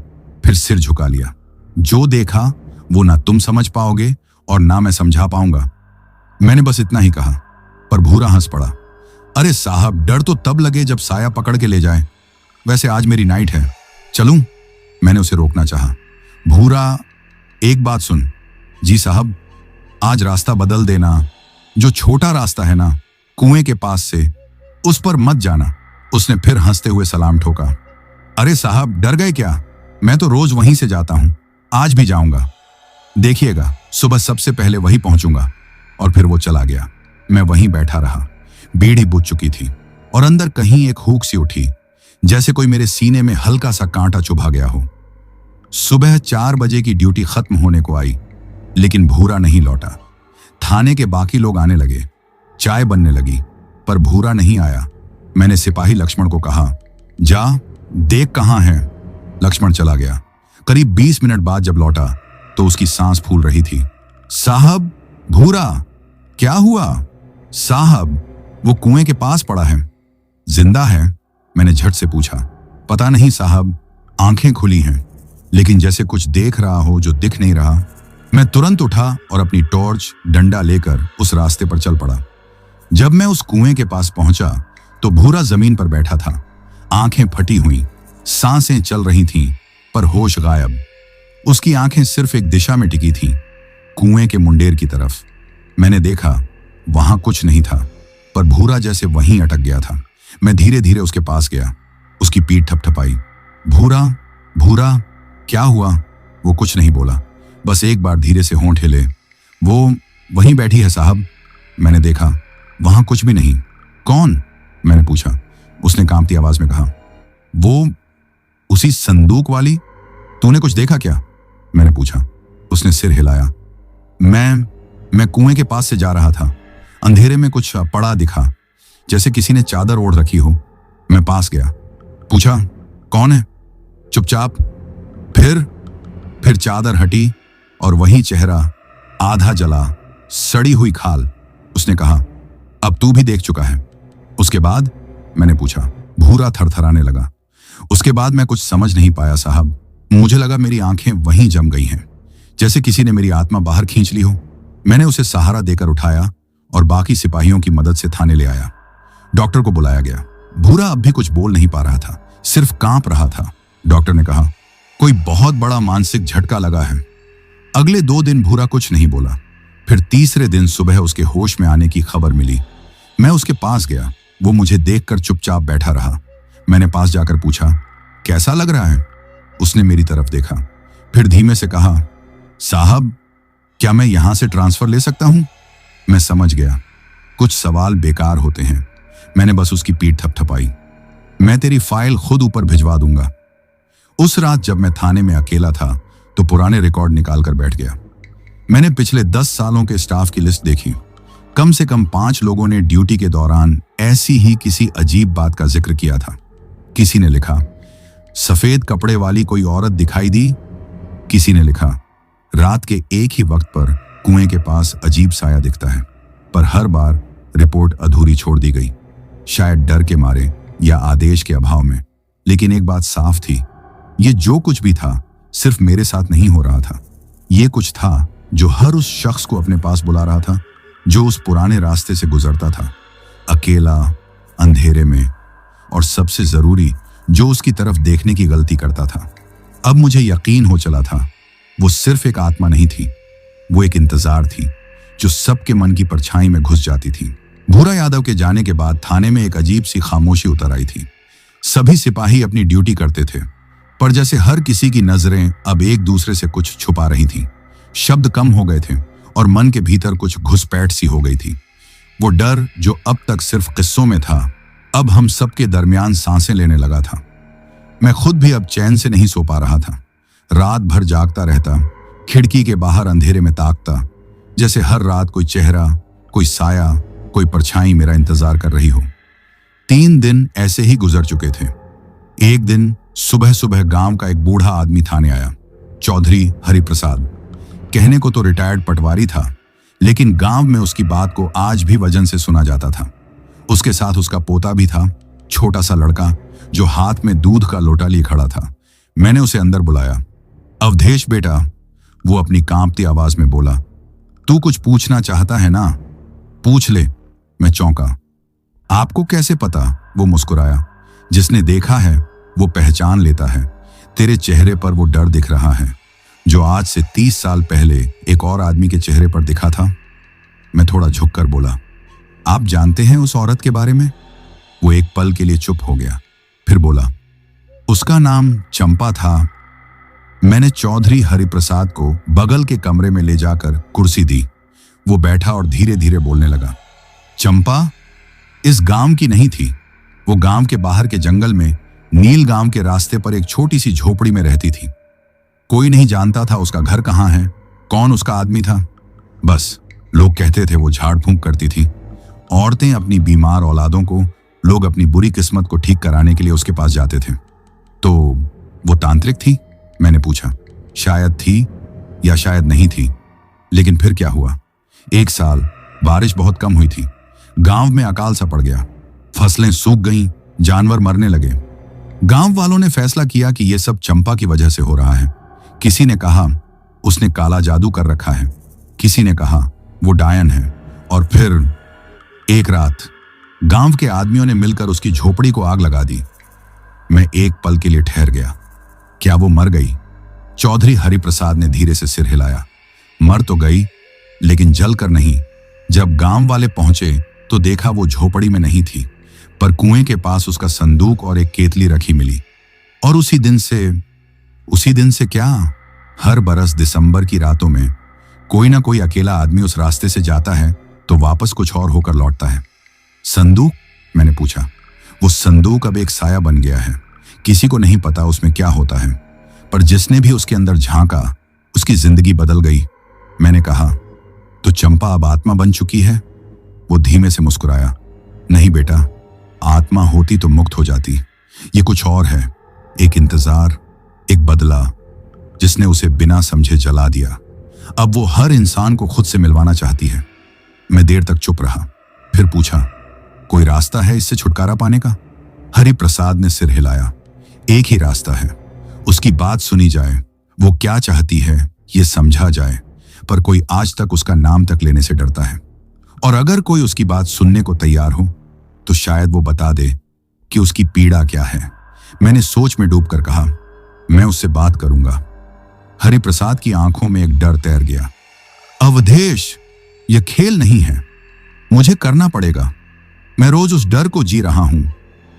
फिर सिर झुका लिया। जो देखा वो ना तुम समझ पाओगे और ना मैं समझा पाऊंगा। मैंने बस इतना ही कहा, पर भूरा हंस पड़ा। अरे साहब, डर तो तब लगे जब साया पकड़ के ले जाए। वैसे आज मेरी नाइट है, चलूं? मैंने उसे रोकना चाहा। भूरा, एक बात सुन। जी साहब, आज रास्ता बदल देना। जो छोटा रास्ता है ना, कुएं के पास से, उस पर मत जाना। उसने फिर हंसते हुए सलाम ठोका। अरे साहब, डर गए क्या? मैं तो रोज वहीं से जाता हूं, आज भी जाऊंगा। देखिएगा, सुबह सबसे पहले वहीं पहुंचूंगा। और फिर वो चला गया। मैं वहीं बैठा रहा। बीड़ी बुझ चुकी थी और अंदर कहीं एक हुक सी उठी, जैसे कोई मेरे सीने में हल्का सा कांटा चुभा गया हो। सुबह 4 बजे की ड्यूटी खत्म होने को आई, लेकिन भूरा नहीं लौटा। थाने के बाकी लोग आने लगे, चाय बनने लगी, पर भूरा नहीं आया। मैंने सिपाही लक्ष्मण को कहा, जा देख कहां है। लक्ष्मण चला गया। करीब 20 मिनट बाद जब लौटा तो उसकी सांस फूल रही थी। साहब, भूरा, क्या हुआ? साहब, वो कुएं के पास पड़ा है। जिंदा है? मैंने झट से पूछा। पता नहीं साहब, आंखें खुली हैं, लेकिन जैसे कुछ देख रहा हो जो दिख नहीं रहा। मैं तुरंत उठा और अपनी टॉर्च, डंडा लेकर उस रास्ते पर चल पड़ा। जब मैं उस कुएं के पास पहुंचा तो भूरा जमीन पर बैठा था, आंखें फटी हुई, सांसें चल रही थीं, पर होश गायब। उसकी आंखें सिर्फ एक दिशा में टिकी थीं, कुएं के मुंडेर की तरफ। मैंने देखा, वहां कुछ नहीं था, पर भूरा जैसे वहीं अटक गया था। मैं धीरे धीरे उसके पास गया, उसकी पीठ थपथपाई। भूरा, भूरा, क्या हुआ? वो कुछ नहीं बोला, बस एक बार धीरे से होंठ हिले। वो वहीं बैठी है साहब। मैंने देखा, वहां कुछ भी नहीं। कौन? मैंने पूछा। उसने कांपती आवाज में कहा, वो उसी संदूक वाली। तूने कुछ देखा क्या? मैंने पूछा। उसने सिर हिलाया। मैं कुएं के पास से जा रहा था। अंधेरे में कुछ पड़ा दिखा, जैसे किसी ने चादर ओढ़ रखी हो। मैं पास गया, पूछा, कौन है? चुपचाप। फिर चादर हटी और वही चेहरा, आधा जला, सड़ी हुई खाल। उसने कहा, अब तू भी देख चुका है। उसके बाद? मैंने पूछा। भूरा थरथराने लगा। उसके बाद मैं कुछ समझ नहीं पाया साहब। मुझे लगा मेरी आंखें वहीं जम गई हैं, जैसे किसी ने मेरी आत्मा बाहर खींच ली हो। मैंने उसे सहारा देकर उठाया और बाकी सिपाहियों की मदद से थाने ले आया। डॉक्टर को बुलाया गया। भूरा अब भी कुछ बोल नहीं पा रहा था, सिर्फ कांप रहा था। डॉक्टर ने कहा, कोई बहुत बड़ा मानसिक झटका लगा है। अगले 2 दिन भूरा कुछ नहीं बोला। फिर तीसरे दिन सुबह उसके होश में आने की खबर मिली। मैं उसके पास गया। वो मुझे देखकर चुपचाप बैठा रहा। मैंने पास जाकर पूछा, कैसा लग रहा है? उसने मेरी तरफ देखा, फिर धीमे से कहा, साहब, क्या मैं यहां से ट्रांसफर ले सकता हूं? मैं समझ गया, कुछ सवाल बेकार होते हैं। मैंने बस उसकी पीठ थपथपाई। मैं तेरी फाइल खुद ऊपर भिजवा दूंगा। उस रात जब मैं थाने में अकेला था तो पुराने रिकॉर्ड निकाल कर बैठ गया। मैंने पिछले 10 सालों के स्टाफ की लिस्ट देखी। कम से कम 5 लोगों ने ड्यूटी के दौरान ऐसी ही किसी अजीब बात का जिक्र किया था। किसी ने लिखा, सफेद कपड़े वाली कोई औरत दिखाई दी। किसी ने लिखा, रात के एक ही वक्त पर कुएं के पास अजीब साया दिखता है। पर हर बार रिपोर्ट अधूरी छोड़ दी गई, शायद डर के मारे या आदेश के अभाव में। लेकिन एक बात साफ थी, ये जो कुछ भी था सिर्फ मेरे साथ नहीं हो रहा था। ये कुछ था जो हर उस शख्स को अपने पास बुला रहा था जो उस पुराने रास्ते से गुजरता था, अकेला, अंधेरे में, और सबसे जरूरी, जो उसकी तरफ देखने की गलती करता था। अब मुझे यकीन हो चला था, वो सिर्फ एक आत्मा नहीं थी, वो एक इंतजार थी जो सबके मन की परछाई में घुस जाती थी। भूरा यादव के जाने के बाद थाने में एक अजीब सी खामोशी उतर आई थी। सभी सिपाही अपनी ड्यूटी करते थे, पर जैसे हर किसी की नजरें अब एक दूसरे से कुछ छुपा रही थीं। शब्द कम हो गए थे और मन के भीतर कुछ घुसपैठ सी हो गई थी। वो डर जो अब तक सिर्फ किस्सों में था, अब हम सबके दरमियान सांसें लेने लगा था। मैं खुद भी अब चैन से नहीं सो पा रहा था। रात भर जागता रहता, खिड़की के बाहर अंधेरे में ताकता, जैसे हर रात कोई चेहरा, कोई साया, कोई परछाई मेरा इंतजार कर रही हो। 3 दिन ऐसे ही गुजर चुके थे। एक दिन सुबह सुबह गांव का एक बूढ़ा आदमी थाने आया, चौधरी हरिप्रसाद। कहने को तो रिटायर्ड पटवारी था, लेकिन गांव में उसकी बात को आज भी वजन से सुना जाता था। उसके साथ उसका पोता भी था, छोटा सा लड़का जो हाथ में दूध का लोटा लिए खड़ा था। मैंने उसे अंदर बुलाया। अवधेश बेटा, वो अपनी कांपती आवाज में बोला, तू कुछ पूछना चाहता है ना? पूछ ले। मैं चौंका। आपको कैसे पता? वो मुस्कुराया। जिसने देखा है वो पहचान लेता है। तेरे चेहरे पर वो डर दिख रहा है जो आज से 30 साल पहले एक और आदमी के चेहरे पर दिखा था। मैं थोड़ा झुककर बोला, आप जानते हैं उस औरत के बारे में? वो एक पल के लिए चुप हो गया, फिर बोला, उसका नाम चंपा था। मैंने चौधरी हरिप्रसाद को बगल के कमरे में ले जाकर कुर्सी दी। वो बैठा और धीरे धीरे बोलने लगा। चंपा इस गांव की नहीं थी। वो गांव के बाहर के जंगल में नील गांव के रास्ते पर एक छोटी सी झोपड़ी में रहती थी। कोई नहीं जानता था उसका घर कहाँ है, कौन उसका आदमी था। बस लोग कहते थे वो झाड़ फूंक करती थी। औरतें अपनी बीमार औलादों को, लोग अपनी बुरी किस्मत को ठीक कराने के लिए उसके पास जाते थे। तो वो तांत्रिक थी? मैंने पूछा। शायद थी या शायद नहीं थी। लेकिन फिर क्या हुआ? एक साल बारिश बहुत कम हुई थी। गांव में अकाल सा पड़ गया। फसलें सूख गईं, जानवर मरने लगे। गांव वालों ने फैसला किया कि यह सब चंपा की वजह से हो रहा है। किसी ने कहा उसने काला जादू कर रखा है, किसी ने कहा वो डायन है। और फिर एक रात गांव के आदमियों ने मिलकर उसकी झोपड़ी को आग लगा दी। मैं एक पल के लिए ठहर गया। क्या वो मर गई? चौधरी हरिप्रसाद ने धीरे से सिर हिलाया। मर तो गई, लेकिन जल कर नहीं। जब गांव वाले पहुंचे तो देखा वो झोपड़ी में नहीं थी, पर कुएं के पास उसका संदूक और एक केतली रखी मिली। और उसी दिन से क्या, हर बरस दिसंबर की रातों में कोई ना कोई अकेला आदमी उस रास्ते से जाता है तो वापस कुछ और होकर लौटता है। संदूक? मैंने पूछा। वो संदूक अब एक साया बन गया है। किसी को नहीं पता उसमें क्या होता है, पर जिसने भी उसके अंदर झांका उसकी जिंदगी बदल गई। मैंने कहा, तो चंपा अब आत्मा बन चुकी है? वो धीमे से मुस्कुराया। नहीं बेटा, आत्मा होती तो मुक्त हो जाती। ये कुछ और है, एक इंतजार, एक बदला जिसने उसे बिना समझे जला दिया। अब वो हर इंसान को खुद से मिलवाना चाहती है। मैं देर तक चुप रहा, फिर पूछा, कोई रास्ता है इससे छुटकारा पाने का? हरि प्रसाद ने सिर हिलाया। एक ही रास्ता है, उसकी बात सुनी जाए, वो क्या चाहती है ये समझा जाए, पर कोई आज तक उसका नाम तक लेने से डरता है। और अगर कोई उसकी बात सुनने को तैयार हो तो शायद वो बता दे कि उसकी पीड़ा क्या है। मैंने सोच में डूबकर कहा, मैं उससे बात करूंगा। हरिप्रसाद की आंखों में एक डर तैर गया। अवधेश, यह खेल नहीं है, मुझे करना पड़ेगा। मैं रोज उस डर को जी रहा हूं,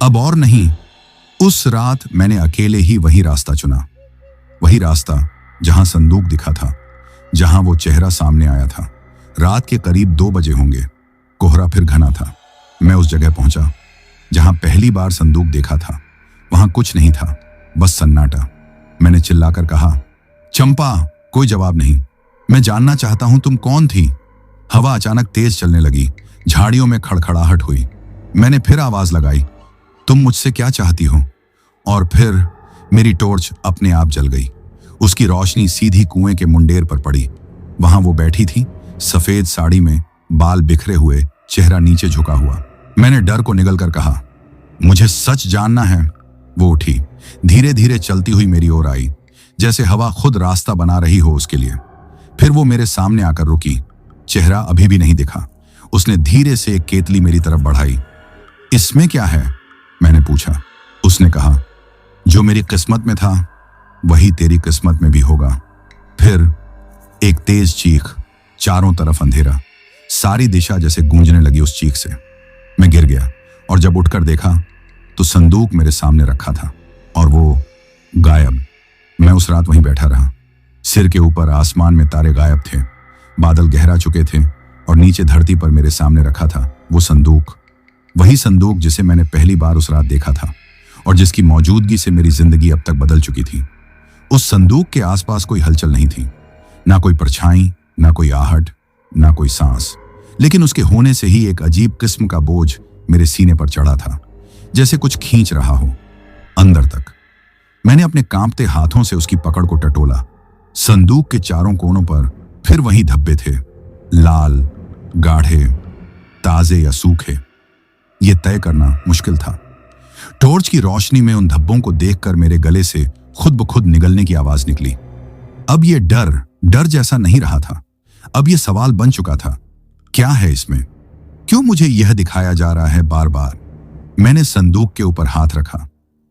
अब और नहीं। उस रात मैंने अकेले ही वही रास्ता चुना, वही रास्ता जहां संदूक दिखा था, जहां वो चेहरा सामने आया था। रात के करीब 2 बजे होंगे। कोहरा फिर घना था। मैं उस जगह पहुंचा जहां पहली बार संदूक देखा था। वहां कुछ नहीं था, बस सन्नाटा। मैंने चिल्लाकर कहा, चंपा। कोई जवाब नहीं। मैं जानना चाहता हूं तुम कौन थी? हवा अचानक तेज चलने लगी, झाड़ियों में खड़खड़ाहट हुई। मैंने फिर आवाज लगाई, तुम मुझसे क्या चाहती हो? और फिर मेरी टॉर्च अपने आप जल गई। उसकी रोशनी सीधी कुएं के मुंडेर पर पड़ी। वहां वो बैठी थी, सफेद साड़ी में, बाल बिखरे हुए, चेहरा नीचे झुका हुआ। मैंने डर को निगलकर कहा, मुझे सच जानना है। वो उठी, धीरे धीरे चलती हुई मेरी ओर आई, जैसे हवा खुद रास्ता बना रही हो उसके लिए। फिर वो मेरे सामने आकर रुकी। चेहरा अभी भी नहीं दिखा। उसने धीरे से एक केतली मेरी तरफ बढ़ाई। इसमें क्या है? मैंने पूछा। उसने कहा, जो मेरी किस्मत में था वही तेरी किस्मत में भी होगा। फिर एक तेज चीख, चारों तरफ अंधेरा, सारी दिशा जैसे गूंजने लगी उस चीख से। मैं गिर गया और जब उठकर देखा तो संदूक मेरे सामने रखा था और वो गायब। मैं उस रात वहीं बैठा रहा। सिर के ऊपर आसमान में तारे गायब थे, बादल गहरा चुके थे और नीचे धरती पर मेरे सामने रखा था वो संदूक, वही संदूक जिसे मैंने पहली बार उस रात देखा था और जिसकी मौजूदगी से मेरी जिंदगी अब तक बदल चुकी थी। उस संदूक के आसपास कोई हलचल नहीं थी, ना कोई परछाई, ना कोई आहट, ना कोई सांस, लेकिन उसके होने से ही एक अजीब किस्म का बोझ मेरे सीने पर चढ़ा था, जैसे कुछ खींच रहा हो अंदर तक। मैंने अपने कांपते हाथों से उसकी पकड़ को टटोला। संदूक के चारों कोनों पर फिर वही धब्बे थे, लाल, गाढ़े, ताजे या सूखे। यह तय करना मुश्किल था। टॉर्च की रोशनी में उन धब्बों को देखकर मेरे गले से खुद ब खुद निगलने की आवाज निकली। अब यह डर जैसा नहीं रहा था, अब यह सवाल बन चुका था, क्या है इसमें? क्यों मुझे यह दिखाया जा रहा है बार बार? मैंने संदूक के ऊपर हाथ रखा।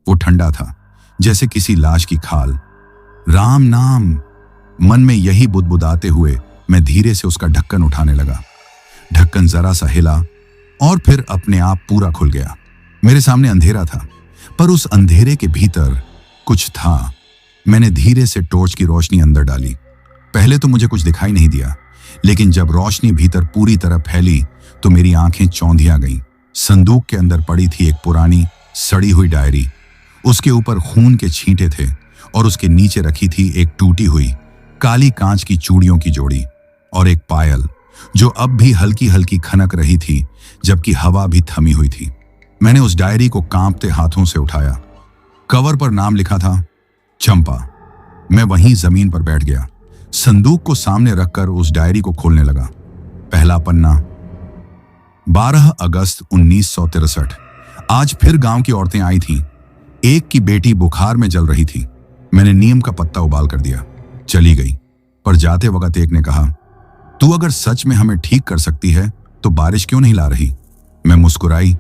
वो ठंडा था, जैसे किसी लाश की खाल। राम नाम, मन में यही बुदबुदाते हुए मैं धीरे से उसका ढक्कन उठाने लगा। ढक्कन जरा सा हिला और फिर अपने आप पूरा खुल गया। मेरे सामने अंधेरा था, पर उस अंधेरे के भीतर कुछ था। मैंने धीरे से टॉर्च की रोशनी अंदर डाली। पहले तो मुझे कुछ दिखाई नहीं दिया, लेकिन जब रोशनी भीतर पूरी तरह फैली तो मेरी आंखें चौंधिया गईं। संदूक के अंदर पड़ी थी एक पुरानी सड़ी हुई डायरी। उसके ऊपर खून के छींटे थे और उसके नीचे रखी थी एक टूटी हुई काली कांच की चूड़ियों की जोड़ी और एक पायल, जो अब भी हल्की हल्की खनक रही थी, जबकि हवा भी थमी हुई थी। मैंने उस डायरी को कांपते हाथों से उठाया। कवर पर नाम लिखा था, चंपा। मैं वहीं जमीन पर बैठ गया, संदूक को सामने रखकर उस डायरी को खोलने लगा। पहला पन्ना, 12 अगस्त 1963। आज फिर गांव की औरतें आई थीं। एक की बेटी बुखार में जल रही थी। मैंने नीम का पत्ता उबाल कर दिया, चली गई। पर जाते वक्त एक ने कहा, तू अगर सच में हमें ठीक कर सकती है तो बारिश क्यों नहीं ला रही? मैं मुस्कुराई,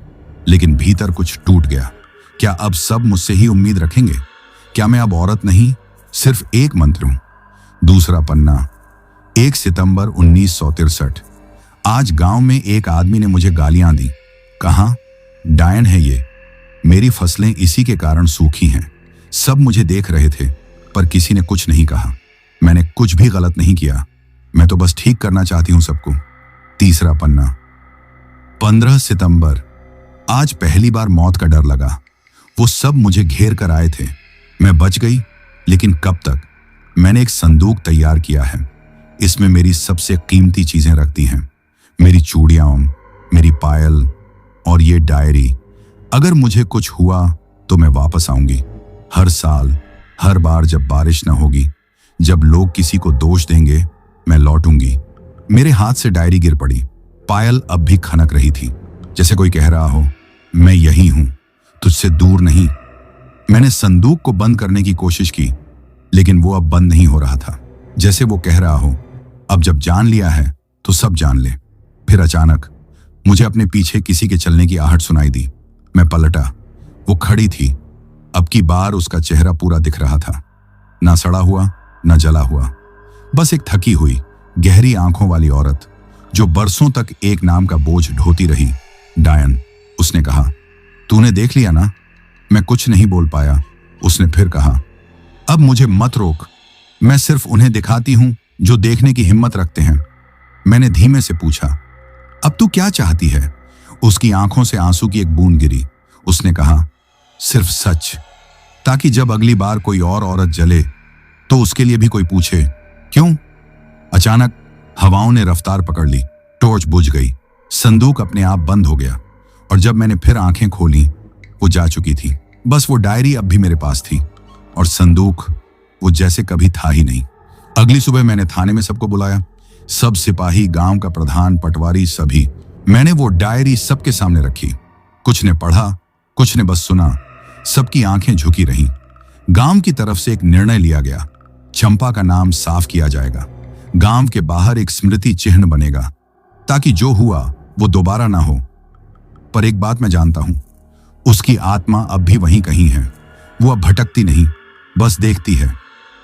लेकिन भीतर कुछ टूट गया। क्या अब सब मुझसे ही उम्मीद रखेंगे? क्या मैं अब औरत नहीं, सिर्फ एक मंत्र हूं? दूसरा पन्ना, 1 सितंबर 1963। आज गांव में एक आदमी ने मुझे गालियां दी। कहा, डायन है ये। मेरी फसलें इसी के कारण सूखी हैं। सब मुझे देख रहे थे, पर किसी ने कुछ नहीं कहा। मैंने कुछ भी गलत नहीं किया, मैं तो बस ठीक करना चाहती हूं सबको। तीसरा पन्ना, 15 सितंबर। आज पहली बार मौत का डर लगा। वो सब मुझे घेर कर आए थे। मैं बच गई, लेकिन कब तक? मैंने एक संदूक तैयार किया है। इसमें मेरी सबसे कीमती चीजें रखती हैं, मेरी चूड़ियां, मेरी पायल और ये डायरी। अगर मुझे कुछ हुआ तो मैं वापस आऊंगी। हर साल, हर बार जब बारिश न होगी, जब लोग किसी को दोष देंगे, मैं लौटूंगी। मेरे हाथ से डायरी गिर पड़ी। पायल अब भी खनक रही थी, जैसे कोई कह रहा हो, मैं यही हूं, तुझसे दूर नहीं। मैंने संदूक को बंद करने की कोशिश की, लेकिन वो अब बंद नहीं हो रहा था। जैसे वो कह रहा हो, अब जब जान लिया है तो सब जान ले। फिर अचानक मुझे अपने पीछे किसी के चलने की आहट सुनाई दी। मैं पलटा। वो खड़ी थी। अब की बार उसका चेहरा पूरा दिख रहा था, ना सड़ा हुआ ना जला हुआ, बस एक थकी हुई गहरी आंखों वाली औरत जो बरसों तक एक नाम का बोझ ढोती रही। डायन, उसने कहा। तूने देख लिया ना? मैं कुछ नहीं बोल पाया। उसने फिर कहा, अब मुझे मत रोक, मैं सिर्फ उन्हें दिखाती हूं जो देखने की हिम्मत रखते हैं। मैंने धीमे से पूछा, अब तू क्या चाहती है? उसकी आंखों से आंसू की एक बूंद गिरी। उसने कहा, सिर्फ सच, ताकि जब अगली बार कोई और औरत जले तो उसके लिए भी कोई पूछे, क्यों? अचानक हवाओं ने रफ्तार पकड़ ली। टॉर्च बुझ गई। संदूक अपने आप बंद हो गया और जब मैंने फिर आंखें खोली, वो जा चुकी थी। बस वो डायरी अब भी मेरे पास थी और संदूक वो जैसे कभी था ही नहीं। अगली सुबह मैंने थाने में सबको बुलाया। सब सिपाही, गांव का प्रधान, पटवारी, सभी। मैंने वो डायरी सबके सामने रखी। कुछ ने पढ़ा, कुछ ने बस सुना। सबकी आंखें झुकी रहीं। गांव की तरफ से एक निर्णय लिया गया। चंपा का नाम साफ किया जाएगा। गांव के बाहर एक स्मृति चिन्ह बनेगा, ताकि जो हुआ वो दोबारा ना हो। पर एक बात मैं जानता हूं, उसकी आत्मा अब भी वहीं कहीं है। वो अब भटकती नहीं, बस देखती है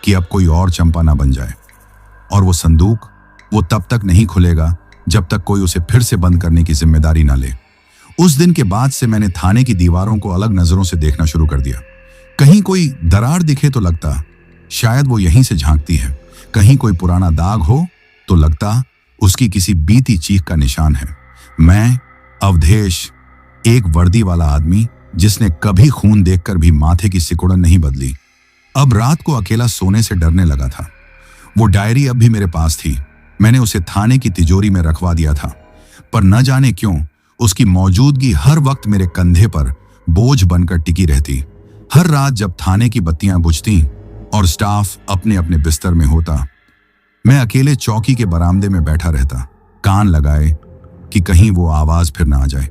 कि अब कोई और चंपा ना बन जाए। और वो संदूक, वो तब तक नहीं खुलेगा जब तक कोई उसे फिर से बंद करने की जिम्मेदारी ना ले। उस दिन के बाद से मैंने थाने की दीवारों को अलग नजरों से देखना शुरू कर दिया। कहीं कोई दरार दिखे तो लगता शायद वो यहीं से झांकती है। कहीं कोई पुराना दाग हो तो लगता उसकी किसी बीती चीख का निशान है। मैं अवधेश, एक वर्दी वाला आदमी जिसने कभी खून देखकर भी माथे की सिकुड़न नहीं बदली, अब रात को अकेला सोने से डरने लगा था। वो डायरी अब भी मेरे पास थी। मैंने उसे थाने की तिजोरी में रखवा दिया था, पर न जाने क्यों उसकी मौजूदगी हर वक्त मेरे कंधे पर बोझ बनकर टिकी रहती। हर रात जब थाने की बत्तियां बुझती और स्टाफ अपने अपने बिस्तर में होता, मैं अकेले चौकी के बरामदे में बैठा रहता, कान लगाए कि कहीं वो आवाज फिर ना आ जाए।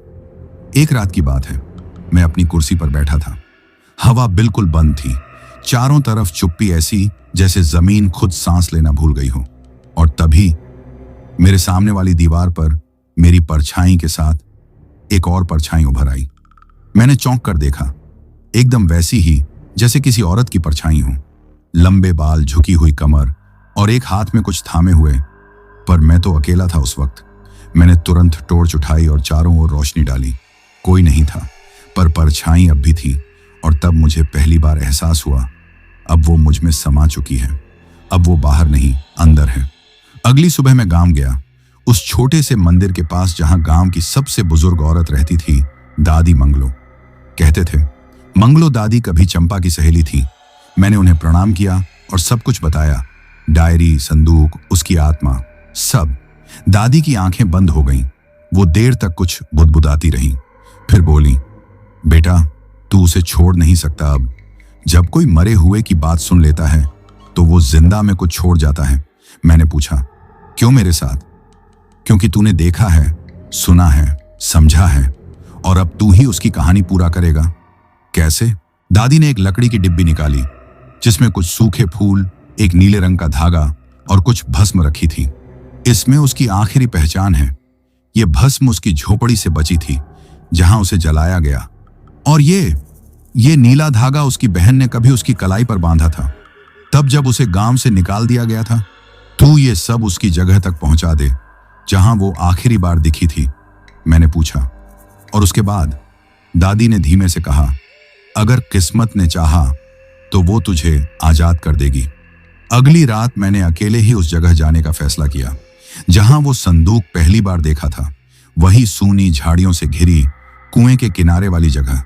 एक रात की बात है, मैं अपनी कुर्सी पर बैठा था। हवा बिल्कुल बंद थी। चारों तरफ चुप्पी, ऐसी जैसे जमीन खुद सांस लेना भूल गई हो। और तभी मेरे सामने वाली दीवार पर मेरी परछाई के साथ एक और परछाई उभर आई। मैंने चौंक कर देखा, एकदम वैसी ही जैसे किसी औरत की परछाई हो। लंबे बाल, झुकी हुई कमर और एक हाथ में कुछ थामे हुए। पर मैं तो अकेला था उस वक्त। मैंने तुरंत टॉर्च उठाई और चारों ओर रोशनी डाली। कोई नहीं था, पर परछाई अब भी थी। और तब मुझे पहली बार एहसास हुआ, अब वो मुझ में समा चुकी है। अब वो बाहर नहीं, अंदर है। अगली सुबह मैं गांव गया, उस छोटे से मंदिर के पास जहां गांव की सबसे बुजुर्ग औरत रहती थी, दादी मंगलो। कहते थे मंगलो दादी कभी चंपा की सहेली थी। मैंने उन्हें प्रणाम किया और सब कुछ बताया, डायरी, संदूक, उसकी आत्मा, सब। दादी की आंखें बंद हो गईं। वो देर तक कुछ बुदबुदाती रहीं, फिर बोली, बेटा तू उसे छोड़ नहीं सकता। अब जब कोई मरे हुए की बात सुन लेता है तो वो जिंदा में कुछ छोड़ जाता है। मैंने पूछा, क्यों मेरे साथ? क्योंकि तूने देखा है, सुना है, समझा है, और अब तू ही उसकी कहानी पूरा करेगा। कैसे? दादी ने एक लकड़ी की डिब्बी निकाली जिसमें कुछ सूखे फूल, एक नीले रंग का धागा और कुछ भस्म रखी थी। इसमें उसकी आखिरी पहचान है। ये भस्म उसकी झोपड़ी से बची थी जहां उसे जलाया गया। और ये नीला धागा उसकी बहन ने कभी उसकी कलाई पर बांधा था, तब जब उसे गांव से निकाल दिया गया था। तू ये सब उसकी जगह तक पहुंचा दे जहां वो आखिरी बार दिखी थी। मैंने पूछा, और उसके बाद? दादी ने धीमे से कहा, अगर किस्मत ने चाहा तो वो तुझे आजाद कर देगी। अगली रात मैंने अकेले ही उस जगह जाने का फैसला किया जहां वो संदूक पहली बार देखा था। वही सूनी, झाड़ियों से घिरी, कुएं के किनारे वाली जगह।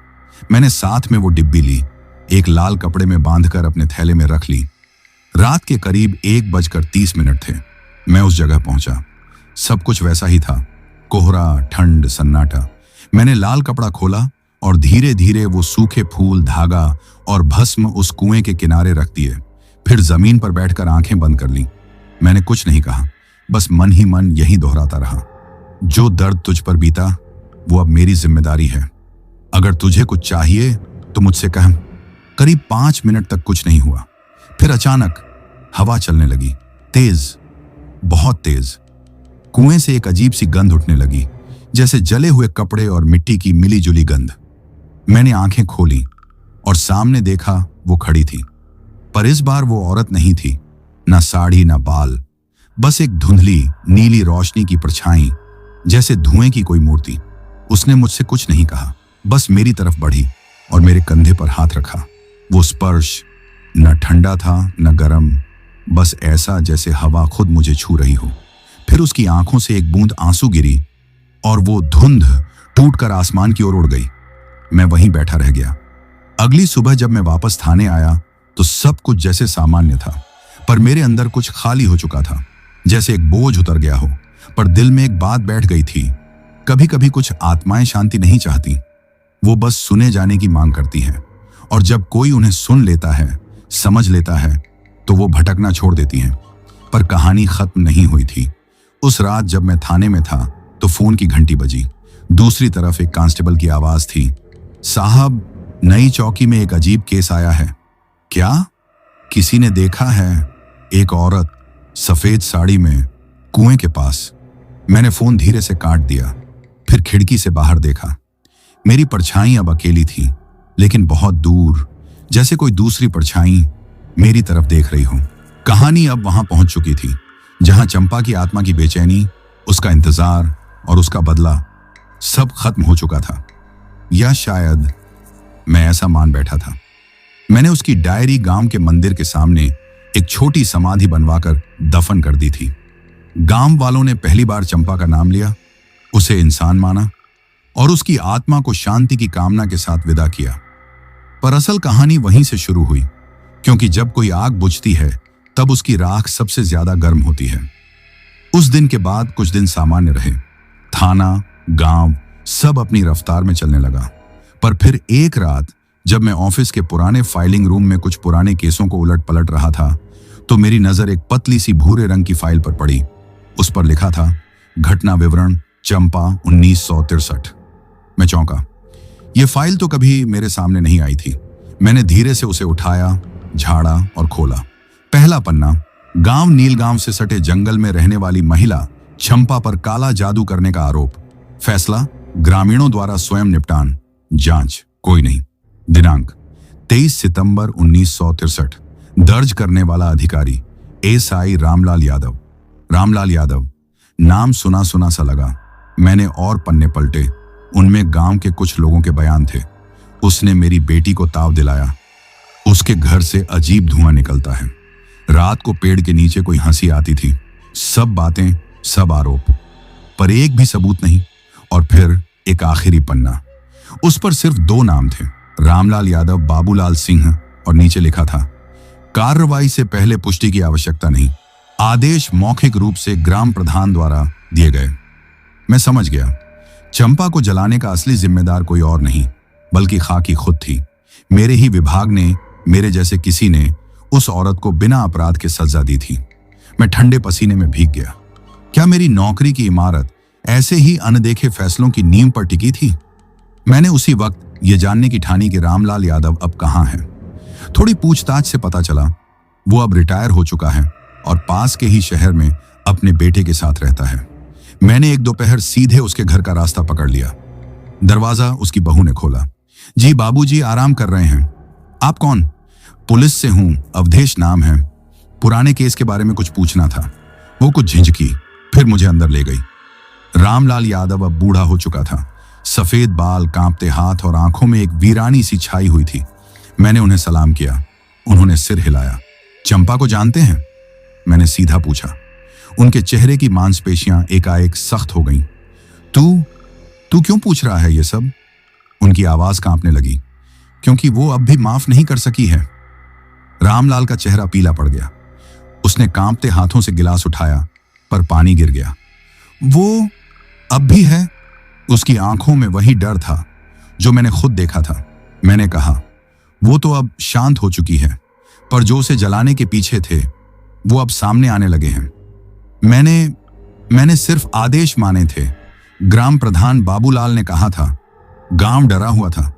मैंने साथ में वो डिब्बी ली, एक लाल कपड़े में बांधकर अपने थैले में रख ली। रात के करीब 1:30 थे। मैं उस जगह पहुंचा। सब कुछ वैसा ही था, कोहरा, ठंड, सन्नाटा। मैंने लाल कपड़ा खोला और धीरे धीरे वो सूखे फूल, धागा और भस्म उस कुएं के किनारे रख दिए। फिर जमीन पर बैठकर आंखें बंद कर ली। मैंने कुछ नहीं कहा, बस मन ही मन यही दोहराता रहा, जो दर्द तुझ पर बीता वो अब मेरी जिम्मेदारी है। अगर तुझे कुछ चाहिए तो मुझसे कह। करीब 5 मिनट तक कुछ नहीं हुआ। फिर अचानक हवा चलने लगी, तेज, बहुत तेज। कुएं से एक अजीब सी गंध उठने लगी, जैसे जले हुए कपड़े और मिट्टी की मिली जुली गंध। मैंने आंखें खोली और सामने देखा वो खड़ी थी, पर इस बार वो औरत नहीं थी, ना साड़ी ना बाल, बस एक धुंधली नीली रोशनी की परछाई, जैसे धुएं की कोई मूर्ति। उसने मुझसे कुछ नहीं कहा, बस मेरी तरफ बढ़ी और मेरे कंधे पर हाथ रखा। वो स्पर्श न ठंडा था न गर्म, बस ऐसा जैसे हवा खुद मुझे छू रही हो। फिर उसकी आंखों से एक बूंद आंसू गिरी और वो धुंध टूटकर आसमान की ओर उड़ गई। मैं वहीं बैठा रह गया। अगली सुबह जब मैं वापस थाने आया तो सब कुछ जैसे सामान्य था, पर मेरे अंदर कुछ खाली हो चुका था, जैसे एक बोझ उतर गया हो। पर दिल में एक बात बैठ गई थी, कभी कभी कुछ आत्माएं शांति नहीं चाहती, वो बस सुने जाने की मांग करती हैं, और जब कोई उन्हें सुन लेता है, समझ लेता है, तो वो भटकना छोड़ देती हैं। पर कहानी खत्म नहीं हुई थी। उस रात जब मैं थाने में था तो फोन की घंटी बजी। दूसरी तरफ एक कांस्टेबल की आवाज थी, साहब, नई चौकी में एक अजीब केस आया है। क्या? किसी ने देखा है एक औरत सफेद साड़ी में कुएं के पास। मैंने फोन धीरे से काट दिया, फिर खिड़की से बाहर देखा। मेरी परछाई अब अकेली थी, लेकिन बहुत दूर, जैसे कोई दूसरी परछाई मेरी तरफ देख रही हो। कहानी अब वहां पहुंच चुकी थी, जहां चंपा की आत्मा की बेचैनी, उसका इंतजार और उसका बदला सब खत्म हो चुका था। या शायद मैं ऐसा मान बैठा था। मैंने उसकी डायरी गांव के मंदिर के सामने एक छोटी समाधि बनवाकर दफन कर दी थी। गांव वालों ने पहली बार चंपा का नाम लिया, उसे इंसान माना और उसकी आत्मा को शांति की कामना के साथ विदा किया। पर असल कहानी वहीं से शुरू हुई, क्योंकि जब कोई आग बुझती है तब उसकी राख सबसे ज्यादा गर्म होती है। उस दिन के बाद कुछ दिन सामान्य रहे। थाना, गांव सब अपनी रफ्तार में चलने लगा। पर फिर एक रात जब मैं ऑफिस के पुराने फाइलिंग रूम में कुछ पुराने केसों को उलट पलट रहा था, तो मेरी नजर एक पतली सी भूरे रंग की फाइल पर पड़ी। उस पर लिखा था, घटना विवरण चंपा 1963। मैं चौंका। यह फाइल तो कभी मेरे सामने नहीं आई थी। मैंने धीरे से उसे उठाया, झाड़ा और खोला। पहला पन्ना, गांव नीलगांव से सटे जंगल में रहने वाली महिला चंपा पर काला जादू करने का आरोप। फैसला, ग्रामीणों द्वारा स्वयं निपटान, जांच कोई नहीं। दिनांक 23 सितंबर 1963। दर्ज करने वाला अधिकारी एसआई रामलाल यादव। रामलाल यादव, नाम सुना सुना सा लगा। मैंने और पन्ने पलटे, उनमें गांव के कुछ लोगों के बयान थे। उसने मेरी बेटी को ताव दिलाया। उसके घर से अजीब धुआं निकलता है। रात को पेड़ के नीचे कोई हंसी आती थी। सब बातें, सब आरोप, पर एक भी सबूत नहीं। और फिर एक आखिरी पन्ना, उस पर सिर्फ 2 नाम थे, रामलाल यादव, बाबूलाल सिंह, और नीचे लिखा था, कार्रवाई से पहले पुष्टि की आवश्यकता नहीं, आदेश मौखिक रूप से ग्राम प्रधान द्वारा दिए गए। मैं समझ गया, चंपा को जलाने का असली जिम्मेदार कोई और नहीं बल्कि खाकी खुद थी। मेरे ही विभाग ने, मेरे जैसे किसी ने उस औरत को बिना अपराध के सजा दी थी। मैं ठंडे पसीने में भीग गया। क्या मेरी नौकरी की इमारत ऐसे ही अनदेखे फैसलों की नींव पर टिकी थी? मैंने उसी वक्त ये जानने की ठानी कि रामलाल यादव अब कहाँ है। थोड़ी पूछताछ से पता चला वो अब रिटायर हो चुका है और पास के ही शहर में अपने बेटे के साथ रहता है। मैंने एक दोपहर सीधे उसके घर का रास्ता पकड़ लिया। दरवाजा उसकी बहू ने खोला। जी बाबूजी आराम कर रहे हैं। आप कौन? पुलिस से हूं, अवधेश नाम है। पुराने केस के बारे में कुछ पूछना था। वो कुछ झिझकी, फिर मुझे अंदर ले गई। रामलाल यादव अब बूढ़ा हो चुका था। सफेद बाल, कांपते हाथ और आंखों में एक वीरानी सी छाई हुई थी। मैंने उन्हें सलाम किया। उन्होंने सिर हिलाया। चंपा को जानते हैं? मैंने सीधा पूछा। उनके चेहरे की मांसपेशियां एकाएक सख्त हो गईं। तू क्यों पूछ रहा है ये सब? उनकी आवाज कांपने लगी, क्योंकि वो अब भी माफ नहीं कर सकी है। रामलाल का चेहरा पीला पड़ गया। उसने कांपते हाथों से गिलास उठाया, पर पानी गिर गया। वो अब भी है? उसकी आंखों में वही डर था जो मैंने खुद देखा था। मैंने कहा, वो तो अब शांत हो चुकी है, पर जो उसे जलाने के पीछे थे वो अब सामने आने लगे हैं। मैंने सिर्फ आदेश माने थे। ग्राम प्रधान बाबूलाल ने कहा था। गांव डरा हुआ था।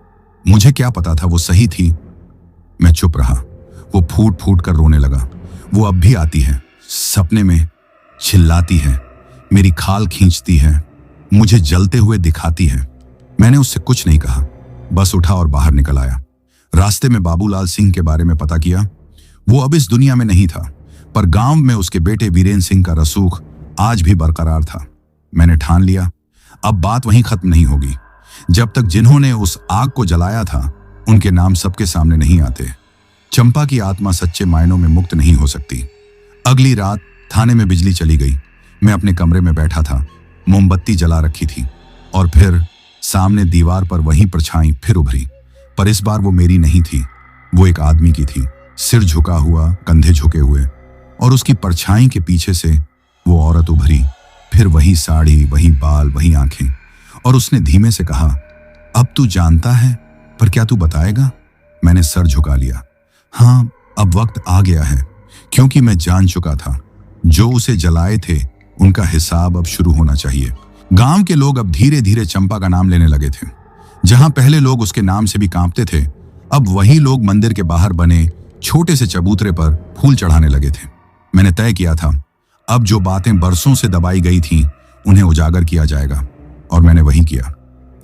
मुझे क्या पता था वो सही थी। मैं चुप रहा। वो फूट फूट कर रोने लगा। वो अब भी आती है, सपने में चिल्लाती है, मेरी खाल खींचती है, मुझे जलते हुए दिखाती है। मैंने उससे कुछ नहीं कहा, बस उठा और बाहर निकल आया। रास्ते में बाबूलाल सिंह के बारे में पता किया। वो अब इस दुनिया में नहीं था, पर गांव में उसके बेटे वीरेंद्र सिंह का रसूख आज भी बरकरार था। मैंने ठान लिया, अब बात वहीं खत्म नहीं होगी जब तक जिन्होंने उस आग को जलाया था उनके नाम सबके सामने नहीं आते। चंपा की आत्मा सच्चे मायनों में मुक्त नहीं हो सकती। अगली रात थाने में बिजली चली गई। मैं अपने कमरे में बैठा था, मोमबत्ती जला रखी थी, और फिर सामने दीवार पर वही परछाई फिर उभरी। पर इस बार वो मेरी नहीं थी, वो एक आदमी की थी, सिर झुका हुआ, कंधे झुके हुए, और उसकी परछाई के पीछे से वो औरत उभरी। फिर वही साड़ी, वही बाल, वही आंखें, और उसने धीमे से कहा, अब तू जानता है, पर क्या तू बताएगा? मैंने सर झुका लिया। हाँ, अब वक्त आ गया है, क्योंकि मैं जान चुका था जो उसे जलाए थे उनका हिसाब अब शुरू होना चाहिए। गांव के लोग अब धीरे धीरे चंपा का नाम लेने लगे थे। जहां पहले लोग उसके नाम से भी कांपते थे, अब वही लोग मंदिर के बाहर बने छोटे से चबूतरे पर फूल चढ़ाने लगे थे। मैंने तय किया था, अब जो बातें बरसों से दबाई गई थीं उन्हें उजागर किया जाएगा, और मैंने वही किया।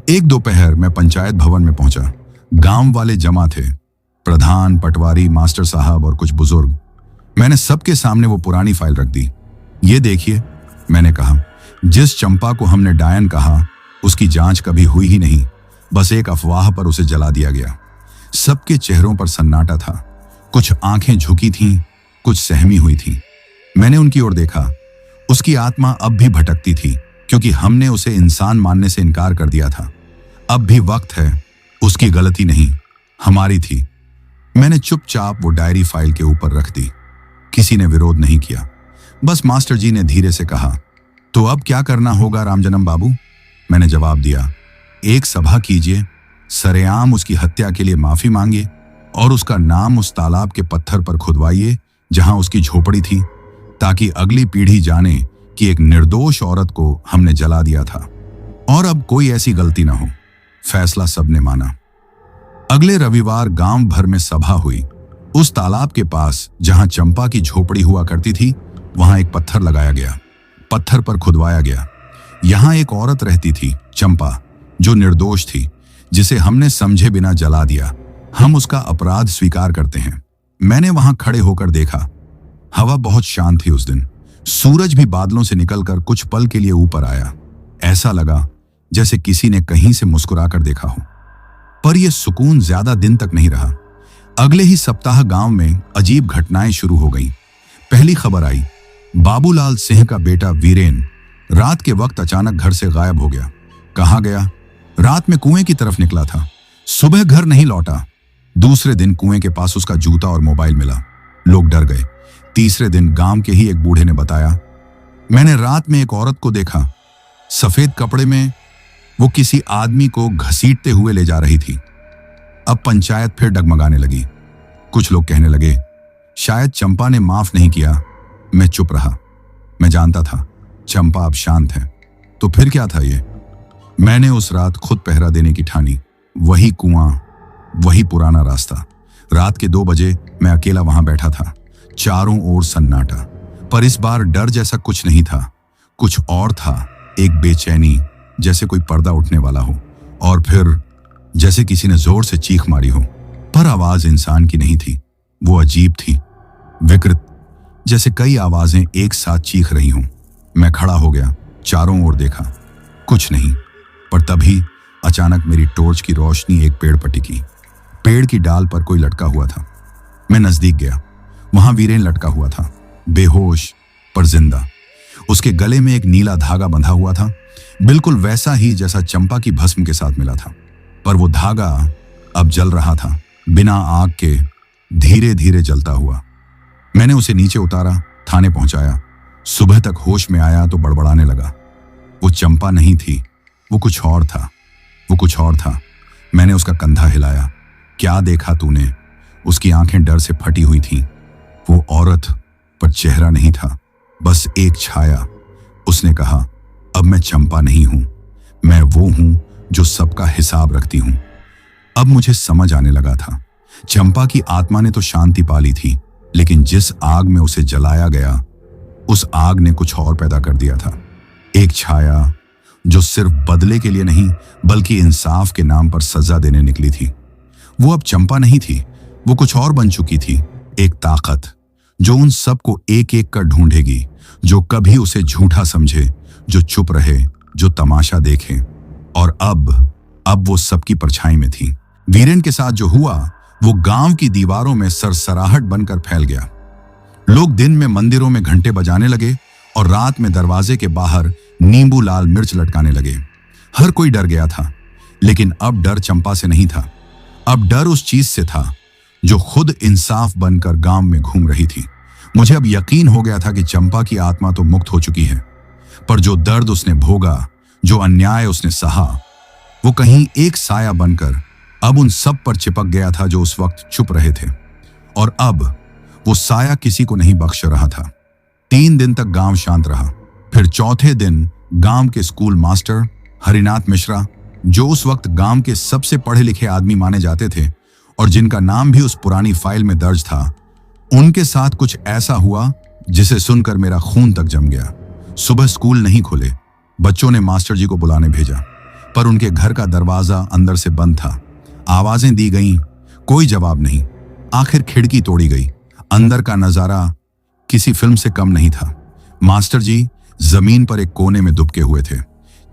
एक दोपहर मैं पंचायत भवन में पहुंचा। गांव वाले जमा थे, प्रधान, पटवारी, मास्टर साहब और कुछ बुजुर्ग। मैंने सबके सामने वो पुरानी फाइल रख दी। ये देखिए, मैंने कहा, जिस चंपा को हमने डायन कहा उसकी जांच कभी हुई ही नहीं, बस एक अफवाह पर उसे जला दिया गया। सबके चेहरों पर सन्नाटा था, कुछ आंखें झुकी थीं, कुछ सहमी हुई थीं। मैंने उनकी ओर देखा। उसकी आत्मा अब भी भटकती थी, क्योंकि हमने उसे इंसान मानने से इनकार कर दिया था। अब भी वक्त है, उसकी गलती नहीं, हमारी थी। मैंने चुपचाप वो डायरी फाइल के ऊपर रख दी। किसी ने विरोध नहीं किया। बस मास्टर जी ने धीरे से कहा, तो अब क्या करना होगा रामजन्म बाबू? मैंने जवाब दिया, एक सभा कीजिए, सरेआम उसकी हत्या के लिए माफी मांगिए, और उसका नाम उस तालाब के पत्थर पर खुदवाइए जहां उसकी झोपड़ी थी, ताकि अगली पीढ़ी जाने कि एक निर्दोष औरत को हमने जला दिया था, और अब कोई ऐसी गलती ना हो। फैसला सबने माना। अगले रविवार गांव भर में सभा हुई। उस तालाब के पास जहां चंपा की झोपड़ी हुआ करती थी, वहां एक पत्थर लगाया गया, पत्थर पर खुदवाया गया। यहां एक औरत रहती थी, चंपा, जो निर्दोष थी, जिसे हमने समझे बिना जला दिया। हम उसका अपराध स्वीकार करते हैं। मैंने वहां खड़े होकर देखा। हवा बहुत शांत थी उस दिन। सूरज भी बादलों से निकलकर कुछ पल के लिए ऊपर आया। ऐसा लगा जैसे किसी ने कहीं से मुस्कुराकर देखा हो। पर यह सुकून ज्यादा दिन तक नहीं रहा। अगले ही सप्ताह गांव में अजीब घटनाएं शुरू हो गईं। पहली खबर आई, बाबूलाल सिंह का बेटा वीरेंद्र रात के वक्त अचानक घर से गायब हो गया। कहाँ गया? रात में कुएं की तरफ निकला था, सुबह घर नहीं लौटा। दूसरे दिन कुएं के पास उसका जूता और मोबाइल मिला। लोग डर गए। तीसरे दिन गांव के ही एक बूढ़े ने बताया, मैंने रात में एक औरत को देखा, सफेद कपड़े में। वो किसी आदमी को घसीटते हुए ले जा रही थी। अब पंचायत फिर डगमगाने लगी। कुछ लोग कहने लगे, शायद चंपा ने माफ नहीं किया। मैं चुप रहा। मैं जानता था चंपा अब शांत है। तो फिर क्या था ये? मैंने उस रात खुद पहरा देने की ठानी। वही कुआं, वही पुराना रास्ता। रात के 2 बजे मैं अकेला वहां बैठा था। चारों ओर सन्नाटा, पर इस बार डर जैसा कुछ नहीं था। कुछ और था, एक बेचैनी, जैसे कोई पर्दा उठने वाला हो, और फिर जैसे किसी ने जोर से चीख मारी हो। पर आवाज इंसान की नहीं थी। वो अजीब थी, विकृत, जैसे कई आवाजें एक साथ चीख रही हों। मैं खड़ा हो गया, चारों ओर देखा, कुछ नहीं। पर तभी अचानक मेरी टॉर्च की रोशनी एक पेड़ पर टिकी। पेड़ की डाल पर कोई लटका हुआ था। मैं नजदीक गया। वहां वीरेन लटका हुआ था, बेहोश पर जिंदा। उसके गले में एक नीला धागा बंधा हुआ था, बिल्कुल वैसा ही जैसा चंपा की भस्म के साथ मिला था। पर वो धागा अब जल रहा था, बिना आग के, धीरे धीरे जलता हुआ। मैंने उसे नीचे उतारा, थाने पहुंचाया। सुबह तक होश में आया तो बड़बड़ाने लगा। वो चंपा नहीं थी, वो कुछ और था, वो कुछ और था। मैंने उसका कंधा हिलाया। क्या देखा तूने? उसकी आंखें डर से फटी हुई थीं। वो औरत, पर चेहरा नहीं था। बस एक छाया। उसने कहा, अब मैं चंपा नहीं हूं, मैं वो हूं जो सबका हिसाब रखती हूं। अब मुझे समझ आने लगा था, चंपा की आत्मा ने तो शांति पा ली थी, लेकिन जिस आग में उसे जलाया गया, उस आग ने कुछ और पैदा कर दिया था। एक छाया जो सिर्फ बदले के लिए नहीं बल्कि इंसाफ के नाम पर सजा देने निकली थी। वो अब चंपा नहीं थी, वो कुछ और बन चुकी थी। एक ताकत जो उन सबको एक एक कर ढूंढेगी, जो कभी उसे झूठा समझे, जो चुप रहे, जो तमाशा देखे। और अब वो सबकी परछाई में थी। वीरेन के साथ जो हुआ वो गांव की दीवारों में सरसराहट बनकर फैल गया। लोग दिन में मंदिरों में घंटे बजाने लगे और रात में दरवाजे के बाहर नींबू लाल मिर्च लटकाने लगे। हर कोई डर गया था, लेकिन अब डर चंपा से नहीं था। अब डर उस चीज से था जो खुद इंसाफ बनकर गांव में घूम रही थी। मुझे अब यकीन हो गया था कि चंपा की आत्मा तो मुक्त हो चुकी है, पर जो दर्द उसने भोगा, जो अन्याय उसने सहा, वो कहीं एक साया बनकर अब उन सब पर चिपक गया था जो उस वक्त चुप रहे थे। और अब वो साया किसी को नहीं बख्श रहा था। 3 दिन तक गांव शांत रहा। फिर चौथे दिन गांव के स्कूल मास्टर हरिनाथ मिश्रा, जो उस वक्त गांव के सबसे पढ़े लिखे आदमी माने जाते थे और जिनका नाम भी उस पुरानी फाइल में दर्ज था, उनके साथ कुछ ऐसा हुआ जिसे सुनकर मेरा खून तक जम गया। सुबह स्कूल नहीं खुले। बच्चों ने मास्टर जी को बुलाने भेजा, पर उनके घर का दरवाजा अंदर से बंद था। आवाजें दी गईं, कोई जवाब नहीं। आखिर खिड़की तोड़ी गई। अंदर का नजारा किसी फिल्म से कम नहीं था। मास्टर जी जमीन पर एक कोने में दुबके हुए थे।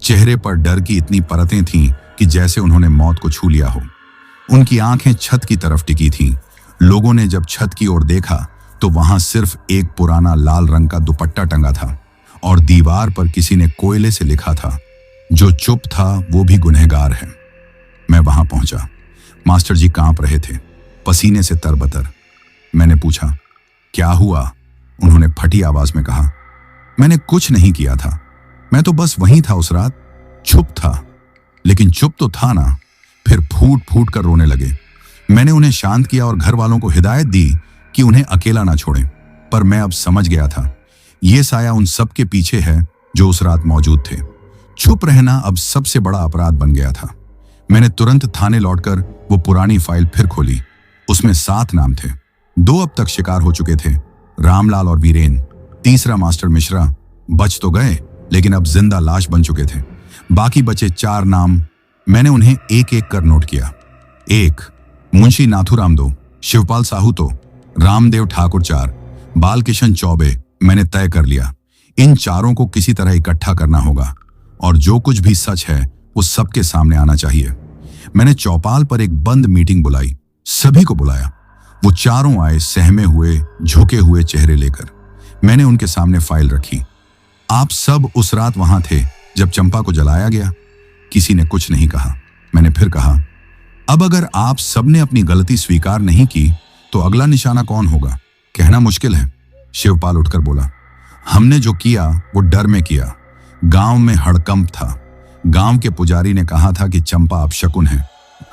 चेहरे पर डर की इतनी परतें थीं कि जैसे उन्होंने मौत को छू लिया हो। उनकी आंखें छत की तरफ टिकी थीं। लोगों ने जब छत की ओर देखा तो वहां सिर्फ एक पुराना लाल रंग का दुपट्टा टंगा था और दीवार पर किसी ने कोयले से लिखा था, जो चुप था वो भी गुनहगार है। मैं वहां पहुंचा। मास्टर जी कांप रहे थे, पसीने से तरबतर। मैंने पूछा, क्या हुआ? उन्होंने फटी आवाज में कहा, मैंने कुछ नहीं किया था, मैं तो बस वहीं था उस रात, चुप था। लेकिन चुप तो था ना। फिर फूट फूट कर रोने लगे। मैंने उन्हें शांत किया और घर वालों को हिदायत दी कि उन्हें अकेला ना छोड़ें। पर मैं अब समझ गया था, ये साया उन सब के पीछे है जो उस रात मौजूद थे। चुप रहना अब सबसे बड़ा अपराध बन गया था। मैंने तुरंत थाने लौटकर वो पुरानी फाइल फिर खोली। उसमें 7 नाम थे। 2 अब तक शिकार हो चुके थे, रामलाल और वीरेन। तीसरा मास्टर मिश्रा बच तो गए, लेकिन अब जिंदा लाश बन चुके थे। बाकी बचे 4 नाम। मैंने उन्हें एक एक कर नोट किया। 1 मुंशी नाथूराम 2, शिवपाल साहू 2, रामदेव ठाकुर 4, बालकिशन चौबे। मैंने तय कर लिया, इन चारों को किसी तरह इकट्ठा करना होगा और जो कुछ भी सच है वो सबके सामने आना चाहिए। मैंने चौपाल पर एक बंद मीटिंग बुलाई, सभी को बुलाया। वो चारों आए, सहमे हुए, झुके हुए चेहरे लेकर। मैंने उनके सामने फाइल रखी। आप सब उस रात वहां थे जब चंपा को जलाया गया? किसी ने कुछ नहीं कहा। मैंने फिर कहा, अब अगर आप सबने अपनी गलती स्वीकार नहीं की तो अगला निशाना कौन होगा? कहना मुश्किल है। शिवपाल उठकर बोला, हमने जो किया वो डर में किया। गांव में हड़कंप था। गांव के पुजारी ने कहा था कि चंपा अपशकुन है,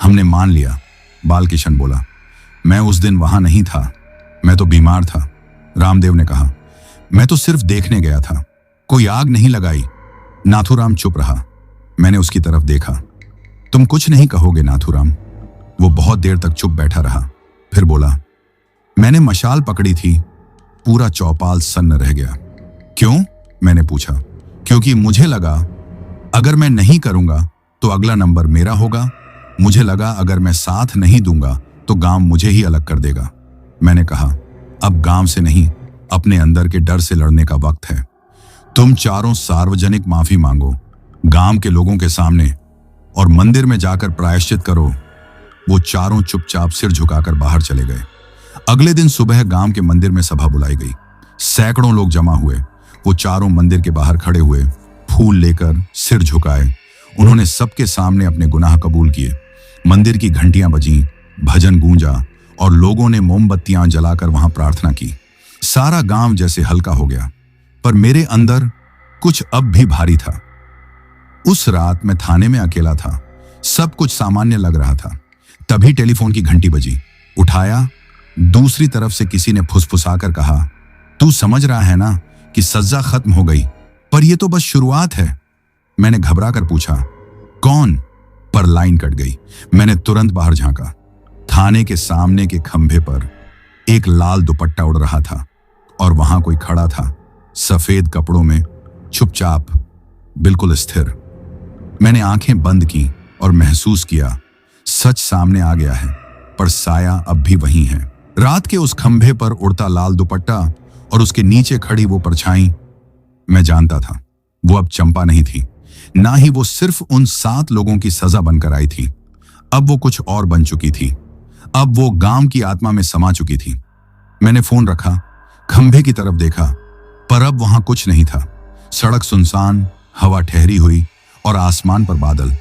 हमने मान लिया। बालकिशन बोला, मैं उस दिन वहां नहीं था, मैं तो बीमार था। रामदेव ने कहा, मैं तो सिर्फ देखने गया था, कोई आग नहीं लगाई। नाथूराम चुप रहा। मैंने उसकी तरफ देखा। तुम कुछ नहीं कहोगे नाथूराम? वो बहुत देर तक चुप बैठा रहा, फिर बोला, मैंने मशाल पकड़ी थी। पूरा चौपाल सन्न रह गया। क्यों? मैंने पूछा। क्योंकि मुझे लगा अगर मैं नहीं करूंगा तो अगला नंबर मेरा होगा। मुझे लगा अगर मैं साथ नहीं दूंगा तो गांव मुझे ही अलग कर देगा। मैंने कहा, अब गांव से नहीं, अपने अंदर के डर से लड़ने का वक्त है। तुम चारों सार्वजनिक माफी मांगो गांव के लोगों के सामने और मंदिर में जाकर प्रायश्चित करो। वो चारों चुपचाप सिर झुकाकर बाहर चले गए। अगले दिन सुबह गांव के मंदिर में सभा बुलाई गई। सैकड़ों लोग जमा हुए। वो चारों मंदिर के बाहर खड़े हुए, फूल लेकर सिर झुकाए। उन्होंने सबके सामने अपने गुनाह कबूल किए। मंदिर की घंटियां बजीं, भजन गूंजा और लोगों ने मोमबत्तियां जलाकर वहां प्रार्थना की। सारा गांव जैसे हल्का हो गया, पर मेरे अंदर कुछ अब भी भारी था। उस रात मैं थाने में अकेला था। सब कुछ सामान्य लग रहा था। तभी टेलीफोन की घंटी बजी। उठाया। दूसरी तरफ से किसी ने फुसफुसाकर कहा, तू समझ रहा है ना कि सजा खत्म हो गई, पर यह तो बस शुरुआत है। मैंने घबरा कर पूछा, कौन? पर लाइन कट गई। मैंने तुरंत बाहर झांका। थाने के सामने के खंभे पर एक लाल दुपट्टा उड़ रहा था और वहां कोई खड़ा था, सफेद कपड़ों में, चुपचाप, बिल्कुल स्थिर। मैंने आंखें बंद की और महसूस किया सच सामने आ गया है, पर साया अब भी वही है। रात के उस खंभे पर उड़ता लाल दुपट्टा और उसके नीचे खड़ी वो परछाई, मैं जानता था वो अब चंपा नहीं थी, ना ही वो सिर्फ उन 7 लोगों की सजा बनकर आई थी। अब वो कुछ और बन चुकी थी। अब वो गांव की आत्मा में समा चुकी थी। मैंने फोन रखा, खंभे की तरफ देखा, पर अब वहां कुछ नहीं था। सड़क सुनसान, हवा ठहरी हुई और आसमान पर बादल।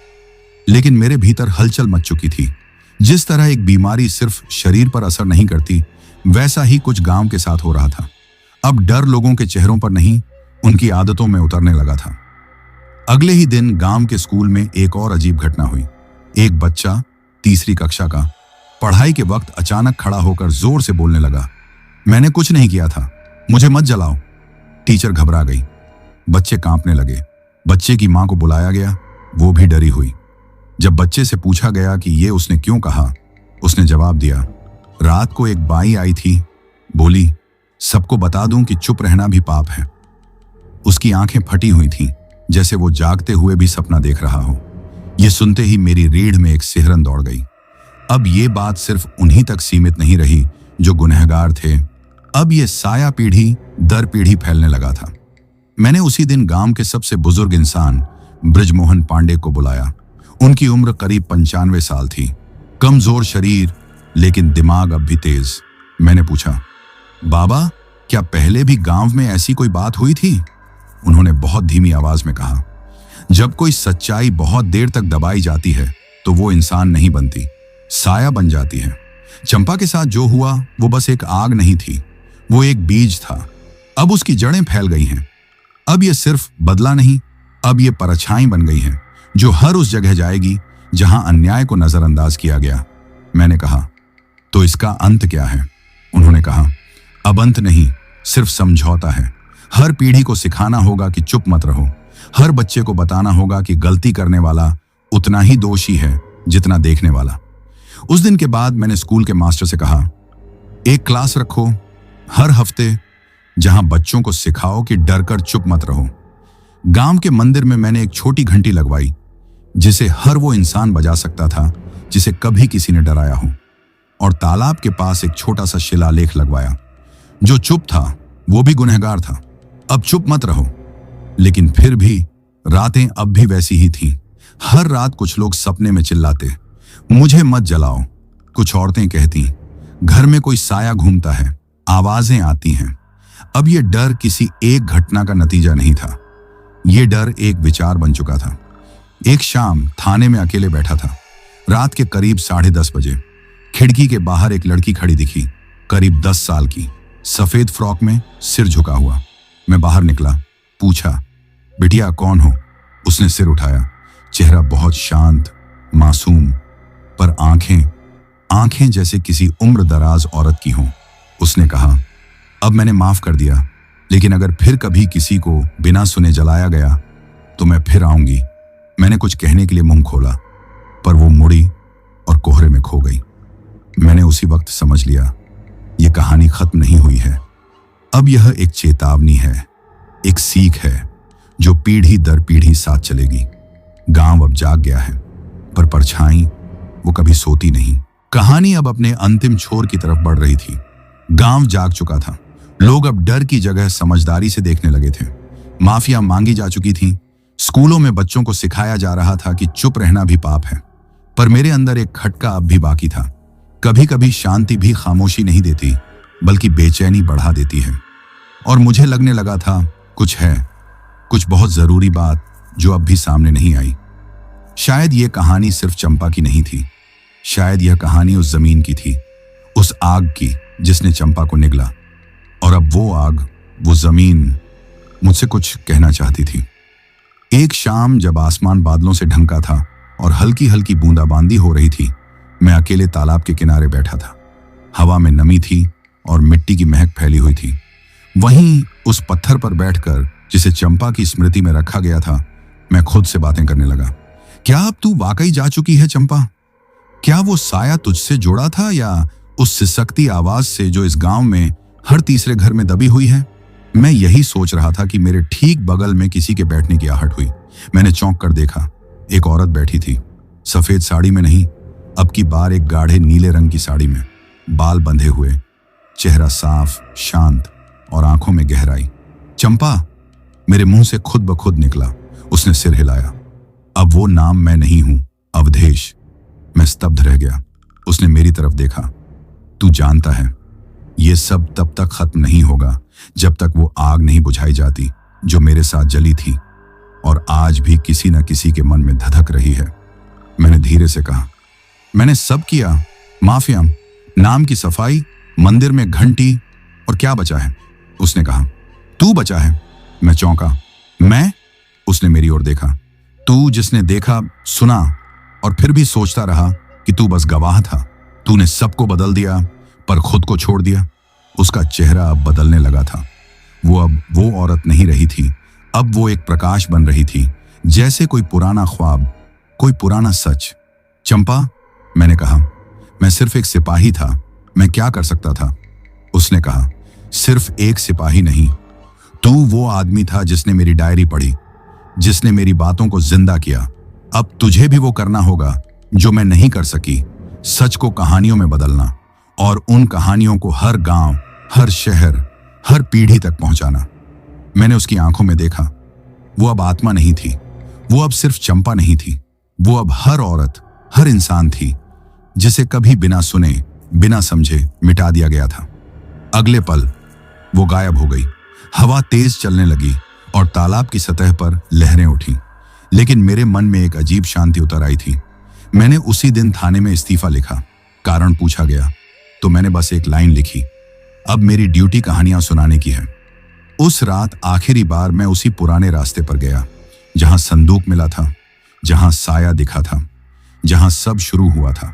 लेकिन मेरे भीतर हलचल मच चुकी थी। जिस तरह एक बीमारी सिर्फ शरीर पर असर नहीं करती, वैसा ही कुछ गांव के साथ हो रहा था। अब डर लोगों के चेहरों पर नहीं, उनकी आदतों में उतरने लगा था। अगले ही दिन गांव के स्कूल में एक और अजीब घटना हुई। एक बच्चा, 3री कक्षा का, पढ़ाई के वक्त अचानक खड़ा होकर जोर से बोलने लगा, मैंने कुछ नहीं किया था, मुझे मत जलाओ। टीचर घबरा गई। बच्चे कांपने लगे। बच्चे की मां को बुलाया गया, वो भी डरी हुई। जब बच्चे से पूछा गया कि ये उसने क्यों कहा, उसने जवाब दिया, रात को एक बाई आई थी, बोली सबको बता दूं कि चुप रहना भी पाप है। उसकी आंखें फटी हुई थीं, जैसे वो जागते हुए भी सपना देख रहा हो। ये सुनते ही मेरी रीढ़ में एक सिहरन दौड़ गई। अब ये बात सिर्फ उन्हीं तक सीमित नहीं रही जो गुनहगार थे। अब ये साया पीढ़ी दर पीढ़ी फैलने लगा था। मैंने उसी दिन गांव के सबसे बुजुर्ग इंसान ब्रिजमोहन पांडे को बुलाया। उनकी उम्र करीब 95 साल थी। कमजोर शरीर, लेकिन दिमाग अब भी तेज। मैंने पूछा, बाबा, क्या पहले भी गांव में ऐसी कोई बात हुई थी? उन्होंने बहुत धीमी आवाज में कहा, जब कोई सच्चाई बहुत देर तक दबाई जाती है तो वो इंसान नहीं बनती, साया बन जाती है। चंपा के साथ जो हुआ वो बस एक आग नहीं थी, वो एक बीज था। अब उसकी जड़ें फैल गई हैं। अब ये सिर्फ बदला नहीं, अब ये परछाई बन गई हैं, जो हर उस जगह जाएगी जहां अन्याय को नजरअंदाज किया गया। मैंने कहा, तो इसका अंत क्या है? उन्होंने कहा, अब अंत नहीं, सिर्फ समझौता है। हर पीढ़ी को सिखाना होगा कि चुप मत रहो। हर बच्चे को बताना होगा कि गलती करने वाला उतना ही दोषी है जितना देखने वाला। उस दिन के बाद मैंने स्कूल के मास्टर से कहा, एक क्लास रखो हर हफ्ते, जहां बच्चों को सिखाओ कि डर कर चुप मत रहो। गांव के मंदिर में मैंने एक छोटी घंटी लगवाई, जिसे हर वो इंसान बजा सकता था जिसे कभी किसी ने डराया हो। और तालाब के पास एक छोटा सा शिलालेख लगवाया, जो चुप था वो भी गुनहगार था। अब चुप मत रहो। लेकिन फिर भी रातें अब भी वैसी ही थीं। हर रात कुछ लोग सपने में चिल्लाते, मुझे मत जलाओ। कुछ औरतें कहती, घर में कोई साया घूमता है। आवाजें आती हैं। अब ये डर किसी एक घटना का नतीजा नहीं था, ये डर एक विचार बन चुका था। एक शाम थाने में अकेले बैठा था। रात के करीब 10:30 बजे खिड़की के बाहर एक लड़की खड़ी दिखी, करीब 10 साल की, सफेद फ्रॉक में, सिर झुका हुआ। मैं बाहर निकला, पूछा, बिटिया कौन हो? उसने सिर उठाया। चेहरा बहुत शांत, मासूम, पर आंखें जैसे किसी उम्र दराज औरत की हों। उसने कहा, अब मैंने माफ कर दिया, लेकिन अगर फिर कभी किसी को बिना सुने जलाया गया तो मैं फिर आऊंगी। मैंने कुछ कहने के लिए मुंह खोला, पर वो मुड़ी और कोहरे में खो गई। मैंने उसी वक्त समझ लिया, ये कहानी खत्म नहीं हुई है। अब यह एक चेतावनी है, एक सीख है, जो पीढ़ी दर पीढ़ी साथ चलेगी। गांव अब जाग गया है, पर परछाई वो कभी सोती नहीं। कहानी अब अपने अंतिम छोर की तरफ बढ़ रही थी। गांव जाग चुका था। लोग अब डर की जगह समझदारी से देखने लगे थे। माफिया मांगी जा चुकी थी। स्कूलों में बच्चों को सिखाया जा रहा था कि चुप रहना भी पाप है। पर मेरे अंदर एक खटका अब भी बाकी था। कभी कभी शांति भी खामोशी नहीं देती, बल्कि बेचैनी बढ़ा देती है। और मुझे लगने लगा था, कुछ है, कुछ बहुत जरूरी बात जो अब भी सामने नहीं आई। शायद ये कहानी सिर्फ चंपा की नहीं थी। शायद यह कहानी उस जमीन की थी, उस आग की जिसने चंपा को निगला। और अब वो आग, वो जमीन मुझसे कुछ कहना चाहती थी। एक शाम जब आसमान बादलों से ढंका था और हल्की हल्की बूंदाबांदी हो रही थी, मैं अकेले तालाब के किनारे बैठा था। हवा में नमी थी और मिट्टी की महक फैली हुई थी। वहीं उस पत्थर पर बैठकर जिसे चंपा की स्मृति में रखा गया था, मैं खुद से बातें करने लगा। क्या अब तू वाकई जा चुकी है चंपा? क्या वो साया तुझसे जुड़ा था या उस सिसकती आवाज से जो इस गांव में हर तीसरे घर में दबी हुई है? मैं यही सोच रहा था कि मेरे ठीक बगल में किसी के बैठने की आहट हुई। मैंने चौंक कर देखा। एक औरत बैठी थी, सफेद साड़ी में नहीं, अब की बार एक गाढ़े नीले रंग की साड़ी में, बाल बंधे हुए, चेहरा साफ, शांत और आंखों में गहराई। चंपा, मेरे मुंह से खुद ब खुद निकला। उसने सिर हिलाया। अब वो नाम मैं नहीं हूं, अवधेश। मैं स्तब्ध रह गया। उसने मेरी तरफ देखा। तू जानता है, ये सब तब तक खत्म नहीं होगा जब तक वो आग नहीं बुझाई जाती जो मेरे साथ जली थी और आज भी किसी न किसी के मन में धधक रही है। मैंने धीरे से कहा, मैंने सब किया, माफिया, नाम की सफाई, मंदिर में घंटी, और क्या बचा है? उसने कहा, तू बचा है। मैं चौंका। मैं? उसने मेरी ओर देखा। तू जिसने देखा, सुना और फिर भी सोचता रहा कि तू बस गवाह था। तूने सबको बदल दिया पर खुद को छोड़ दिया। उसका चेहरा अब बदलने लगा था। वो अब वो औरत नहीं रही थी। अब वो एक प्रकाश बन रही थी, जैसे कोई पुराना ख्वाब, कोई पुराना सच। चंपा, मैंने कहा, मैं सिर्फ एक सिपाही था, मैं क्या कर सकता था? उसने कहा, सिर्फ एक सिपाही नहीं, तू वो आदमी था जिसने मेरी डायरी पढ़ी, जिसने मेरी बातों को जिंदा किया। अब तुझे भी वो करना होगा जो मैं नहीं कर सकी, सच को कहानियों में बदलना और उन कहानियों को हर गांव, हर शहर, हर पीढ़ी तक पहुंचाना। मैंने उसकी आंखों में देखा। वो अब आत्मा नहीं थी, वो अब सिर्फ चंपा नहीं थी, वो अब हर औरत, हर इंसान थी जिसे कभी बिना सुने, बिना समझे मिटा दिया गया था। अगले पल वो गायब हो गई। हवा तेज चलने लगी और तालाब की सतह पर लहरें उठी, लेकिन मेरे मन में एक अजीब शांति उतर आई थी। मैंने उसी दिन थाने में इस्तीफा लिखा। कारण पूछा गया तो मैंने बस एक लाइन लिखी, अब मेरी ड्यूटी कहानियां सुनाने की है। उस रात आखिरी बार मैं उसी पुराने रास्ते पर गया जहां संदूक मिला था, जहां साया दिखा था, जहां सब शुरू हुआ था।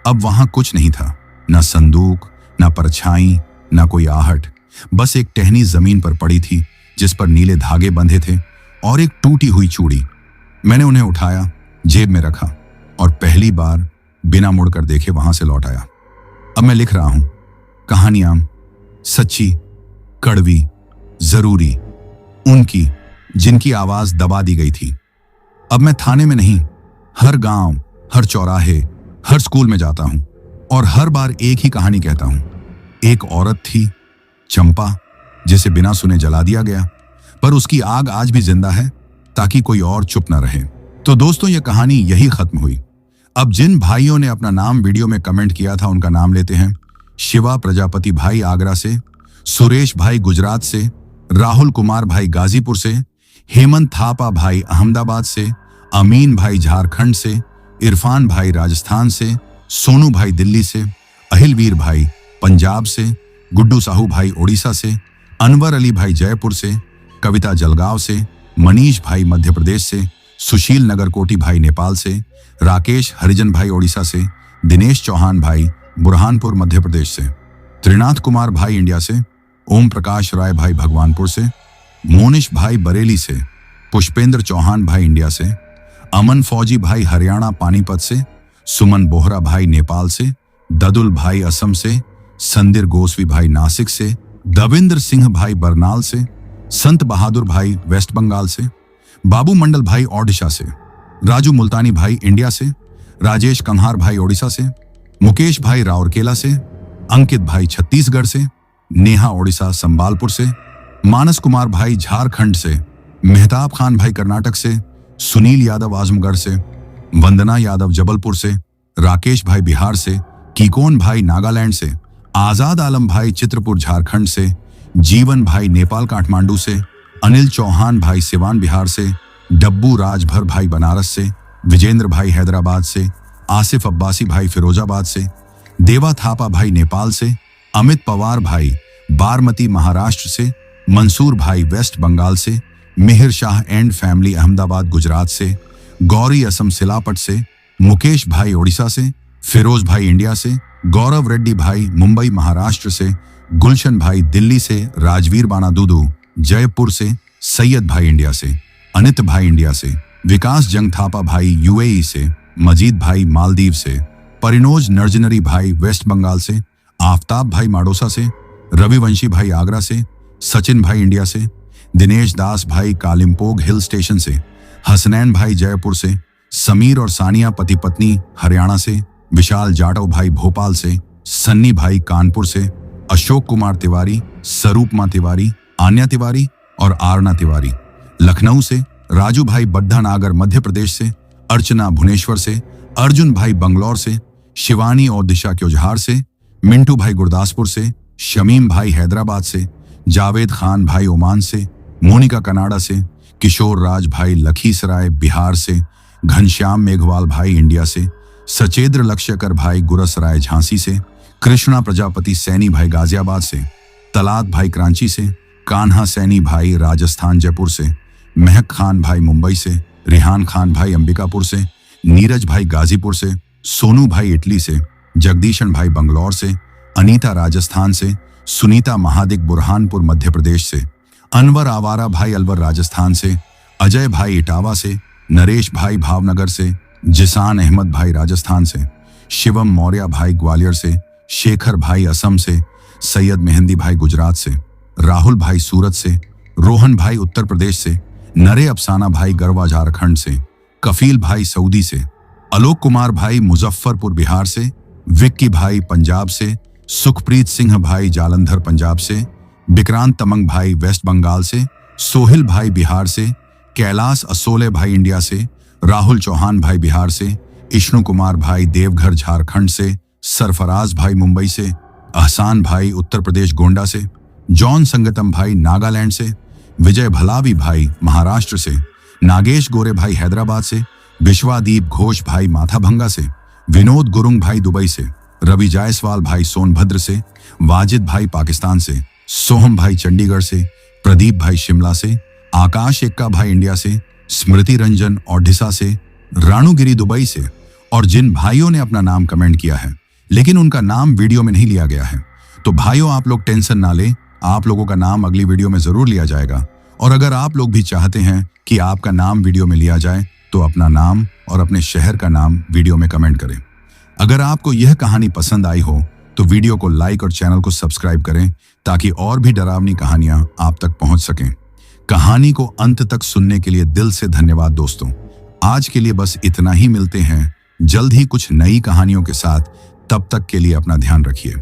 अब वहां कुछ नहीं था, ना संदूक, ना परछाई, ना कोई आहट। बस एक टहनी जमीन पर पड़ी थी जिस पर नीले धागे बंधे थे और एक टूटी हुई चूड़ी। मैंने उन्हें उठाया, जेब में रखा और पहली बार बिना मुड़कर देखे वहां से लौट आया। अब मैं लिख रहा हूं कहानियां, सच्ची, कड़वी, जरूरी, उनकी जिनकी आवाज दबा दी गई थी। अब मैं थाने में नहीं, हर गांव, हर चौराहे, हर स्कूल में जाता हूं और हर बार एक ही कहानी कहता हूं। एक औरत थी, चंपा, जिसे बिना सुने जला दिया गया, पर उसकी आग आज भी जिंदा है ताकि कोई और चुप न रहे। तो दोस्तों, यह कहानी यही खत्म हुई। अब जिन भाइयों ने अपना नाम वीडियो में कमेंट किया था उनका नाम लेते हैं। शिवा प्रजापति भाई आगरा से, सुरेश भाई गुजरात से, राहुल कुमार भाई गाजीपुर से, हेमंत थापा भाई अहमदाबाद से, अमीन भाई झारखंड से, इरफान भाई राजस्थान से, सोनू भाई दिल्ली से, अहिलवीर भाई पंजाब से, गुड्डू साहू भाई ओडिशा से, अनवर अली भाई जयपुर से, कविता जलगांव से, मनीष भाई मध्य प्रदेश से, सुशील नगरकोटी भाई नेपाल से, राकेश हरिजन भाई ओडिशा से, दिनेश चौहान भाई बुरहानपुर मध्य प्रदेश से, त्रिनाथ कुमार भाई इंडिया से, ओम प्रकाश राय भाई भगवानपुर से, मोनिश भाई बरेली से, पुष्पेंद्र चौहान भाई इंडिया से, अमन फौजी भाई हरियाणा पानीपत से, सुमन बोहरा भाई नेपाल से, ददुल भाई असम से, संदिर गोस्वी भाई नासिक से, दविंद्र सिंह भाई बरनाल से, संत बहादुर भाई वेस्ट बंगाल से, बाबू मंडल भाई ओडिशा से, राजू मुल्तानी भाई इंडिया से, राजेश कंहार भाई ओडिशा से, मुकेश भाई राउरकेला से, अंकित भाई छत्तीसगढ़ से, नेहा ओडिशा संबालपुर से, मानस कुमार भाई झारखंड से, मेहताब खान भाई कर्नाटक से, सुनील यादव आजमगढ़ से, वंदना यादव जबलपुर से, राकेश भाई बिहार से, कीकोन भाई नागालैंड से, आजाद आलम भाई चित्रपुर झारखंड से, जीवन भाई नेपाल काठमांडू से, अनिल चौहान भाई सिवान बिहार से, डब्बू राजभर भाई बनारस से, विजेंद्र भाई हैदराबाद से, आसिफ अब्बासी भाई फिरोजाबाद से, देवा थापा भाई नेपाल से, अमित पवार भाई बारमती महाराष्ट्र से, मंसूर भाई वेस्ट बंगाल से, मिहिर शाह एंड फैमिली अहमदाबाद गुजरात से, गौरी असम सिलापट से, मुकेश भाई ओडिशा से, फिरोज भाई इंडिया से, गौरव रेड्डी भाई मुंबई महाराष्ट्र से, गुलशन भाई दिल्ली से, राजवीर बाना दुदू जयपुर से, सैयद भाई इंडिया से, अनित भाई इंडिया से, विकास जंग थापा भाई यूएई से, मजीद भाई मालदीव से, परिनोज नर्जनरी भाई वेस्ट बंगाल से, आफताब भाई माडोसा से, रविवंशी भाई आगरा से, सचिन भाई इंडिया से, दिनेश दास भाई कालिम्पोंग हिल स्टेशन से, हसनैन भाई जयपुर से, समीर और सानिया पति पत्नी हरियाणा से, विशाल जाटव भाई भोपाल से, सन्नी भाई कानपुर से, अशोक कुमार तिवारी, स्वरूपमा तिवारी, आन्या तिवारी और आरना तिवारी, लखनऊ से, राजू भाई बड्ढा नागर मध्य प्रदेश से, अर्चना भुवनेश्वर से, अर्जुन भाई बंगलौर से, शिवानी और दिशा क्योजहार से, मिंटू भाई गुरदासपुर से, शमीम भाई हैदराबाद से, जावेद खान भाई ओमान से, मोनिका कनाडा से, किशोर राज भाई लखीसराय बिहार से, घनश्याम मेघवाल भाई इंडिया से, सचेद्र लक्ष्यकर भाई गुरसराय झांसी से, कृष्णा प्रजापति सैनी भाई गाजियाबाद से, तलात भाई कराची से, कान्हा सैनी भाई राजस्थान जयपुर से, महक खान भाई मुंबई से, रिहान खान भाई अंबिकापुर से, नीरज भाई गाजीपुर से, सोनू भाई इटली से, जगदीशन भाई बंगलौर से, अनीता राजस्थान से, सुनीता महादिक बुरहानपुर मध्य प्रदेश से, अनवर आवारा भाई अलवर राजस्थान से, अजय भाई इटावा से, नरेश भाई भावनगर से, जिसान अहमद भाई राजस्थान से, शिवम मौर्य भाई ग्वालियर से, शेखर भाई असम से, सैयद मेहंदी भाई गुजरात से, राहुल भाई सूरत से, रोहन भाई उत्तर प्रदेश से, नरे अफसाना भाई गरवा झारखंड से, कफील भाई सऊदी से, आलोक कुमार भाई मुजफ्फरपुर बिहार से, विक्की भाई पंजाब से, सुखप्रीत सिंह भाई जालंधर पंजाब से, विक्रांत तमंग भाई वेस्ट बंगाल से, सोहिल भाई बिहार से, कैलाश असोले भाई इंडिया से, राहुल चौहान भाई बिहार से, इश्नु कुमार भाई देवघर झारखंड से, सरफराज भाई मुंबई से, अहसान भाई उत्तर प्रदेश गोंडा से, जॉन संगतम भाई नागालैंड से, विजय भलावी भाई महाराष्ट्र से, नागेश गोरे भाई हैदराबाद से, विश्वादीप घोष भाई माथाभंगा से, विनोद गुरुंग भाई दुबई से, रवि जायसवाल भाई सोनभद्र से, वाजिद भाई पाकिस्तान से, सोहम भाई चंडीगढ़ से, प्रदीप भाई शिमला से, आकाश एक्का भाई इंडिया से, स्मृति रंजन ओडिशा से, राणुगिरी दुबई से, और जिन भाइयों ने अपना नाम कमेंट किया है लेकिन उनका नाम वीडियो में नहीं लिया गया है, तो भाइयों आप लोग टेंशन ना लें, आप लोगों का नाम अगली वीडियो में जरूर लिया जाएगा। और अगर आप लोग भी चाहते हैं कि आपका नाम वीडियो में लिया जाए तो अपना नाम और अपने शहर का नाम वीडियो में कमेंट करें। अगर आपको यह कहानी पसंद आई हो तो वीडियो को लाइक और चैनल को सब्सक्राइब करें ताकि और भी डरावनी कहानियां आप तक पहुंच सकें। कहानी को अंत तक सुनने के लिए दिल से धन्यवाद दोस्तों। आज के लिए बस इतना ही, मिलते हैं जल्द ही कुछ नई कहानियों के साथ। तब तक के लिए अपना ध्यान रखिए।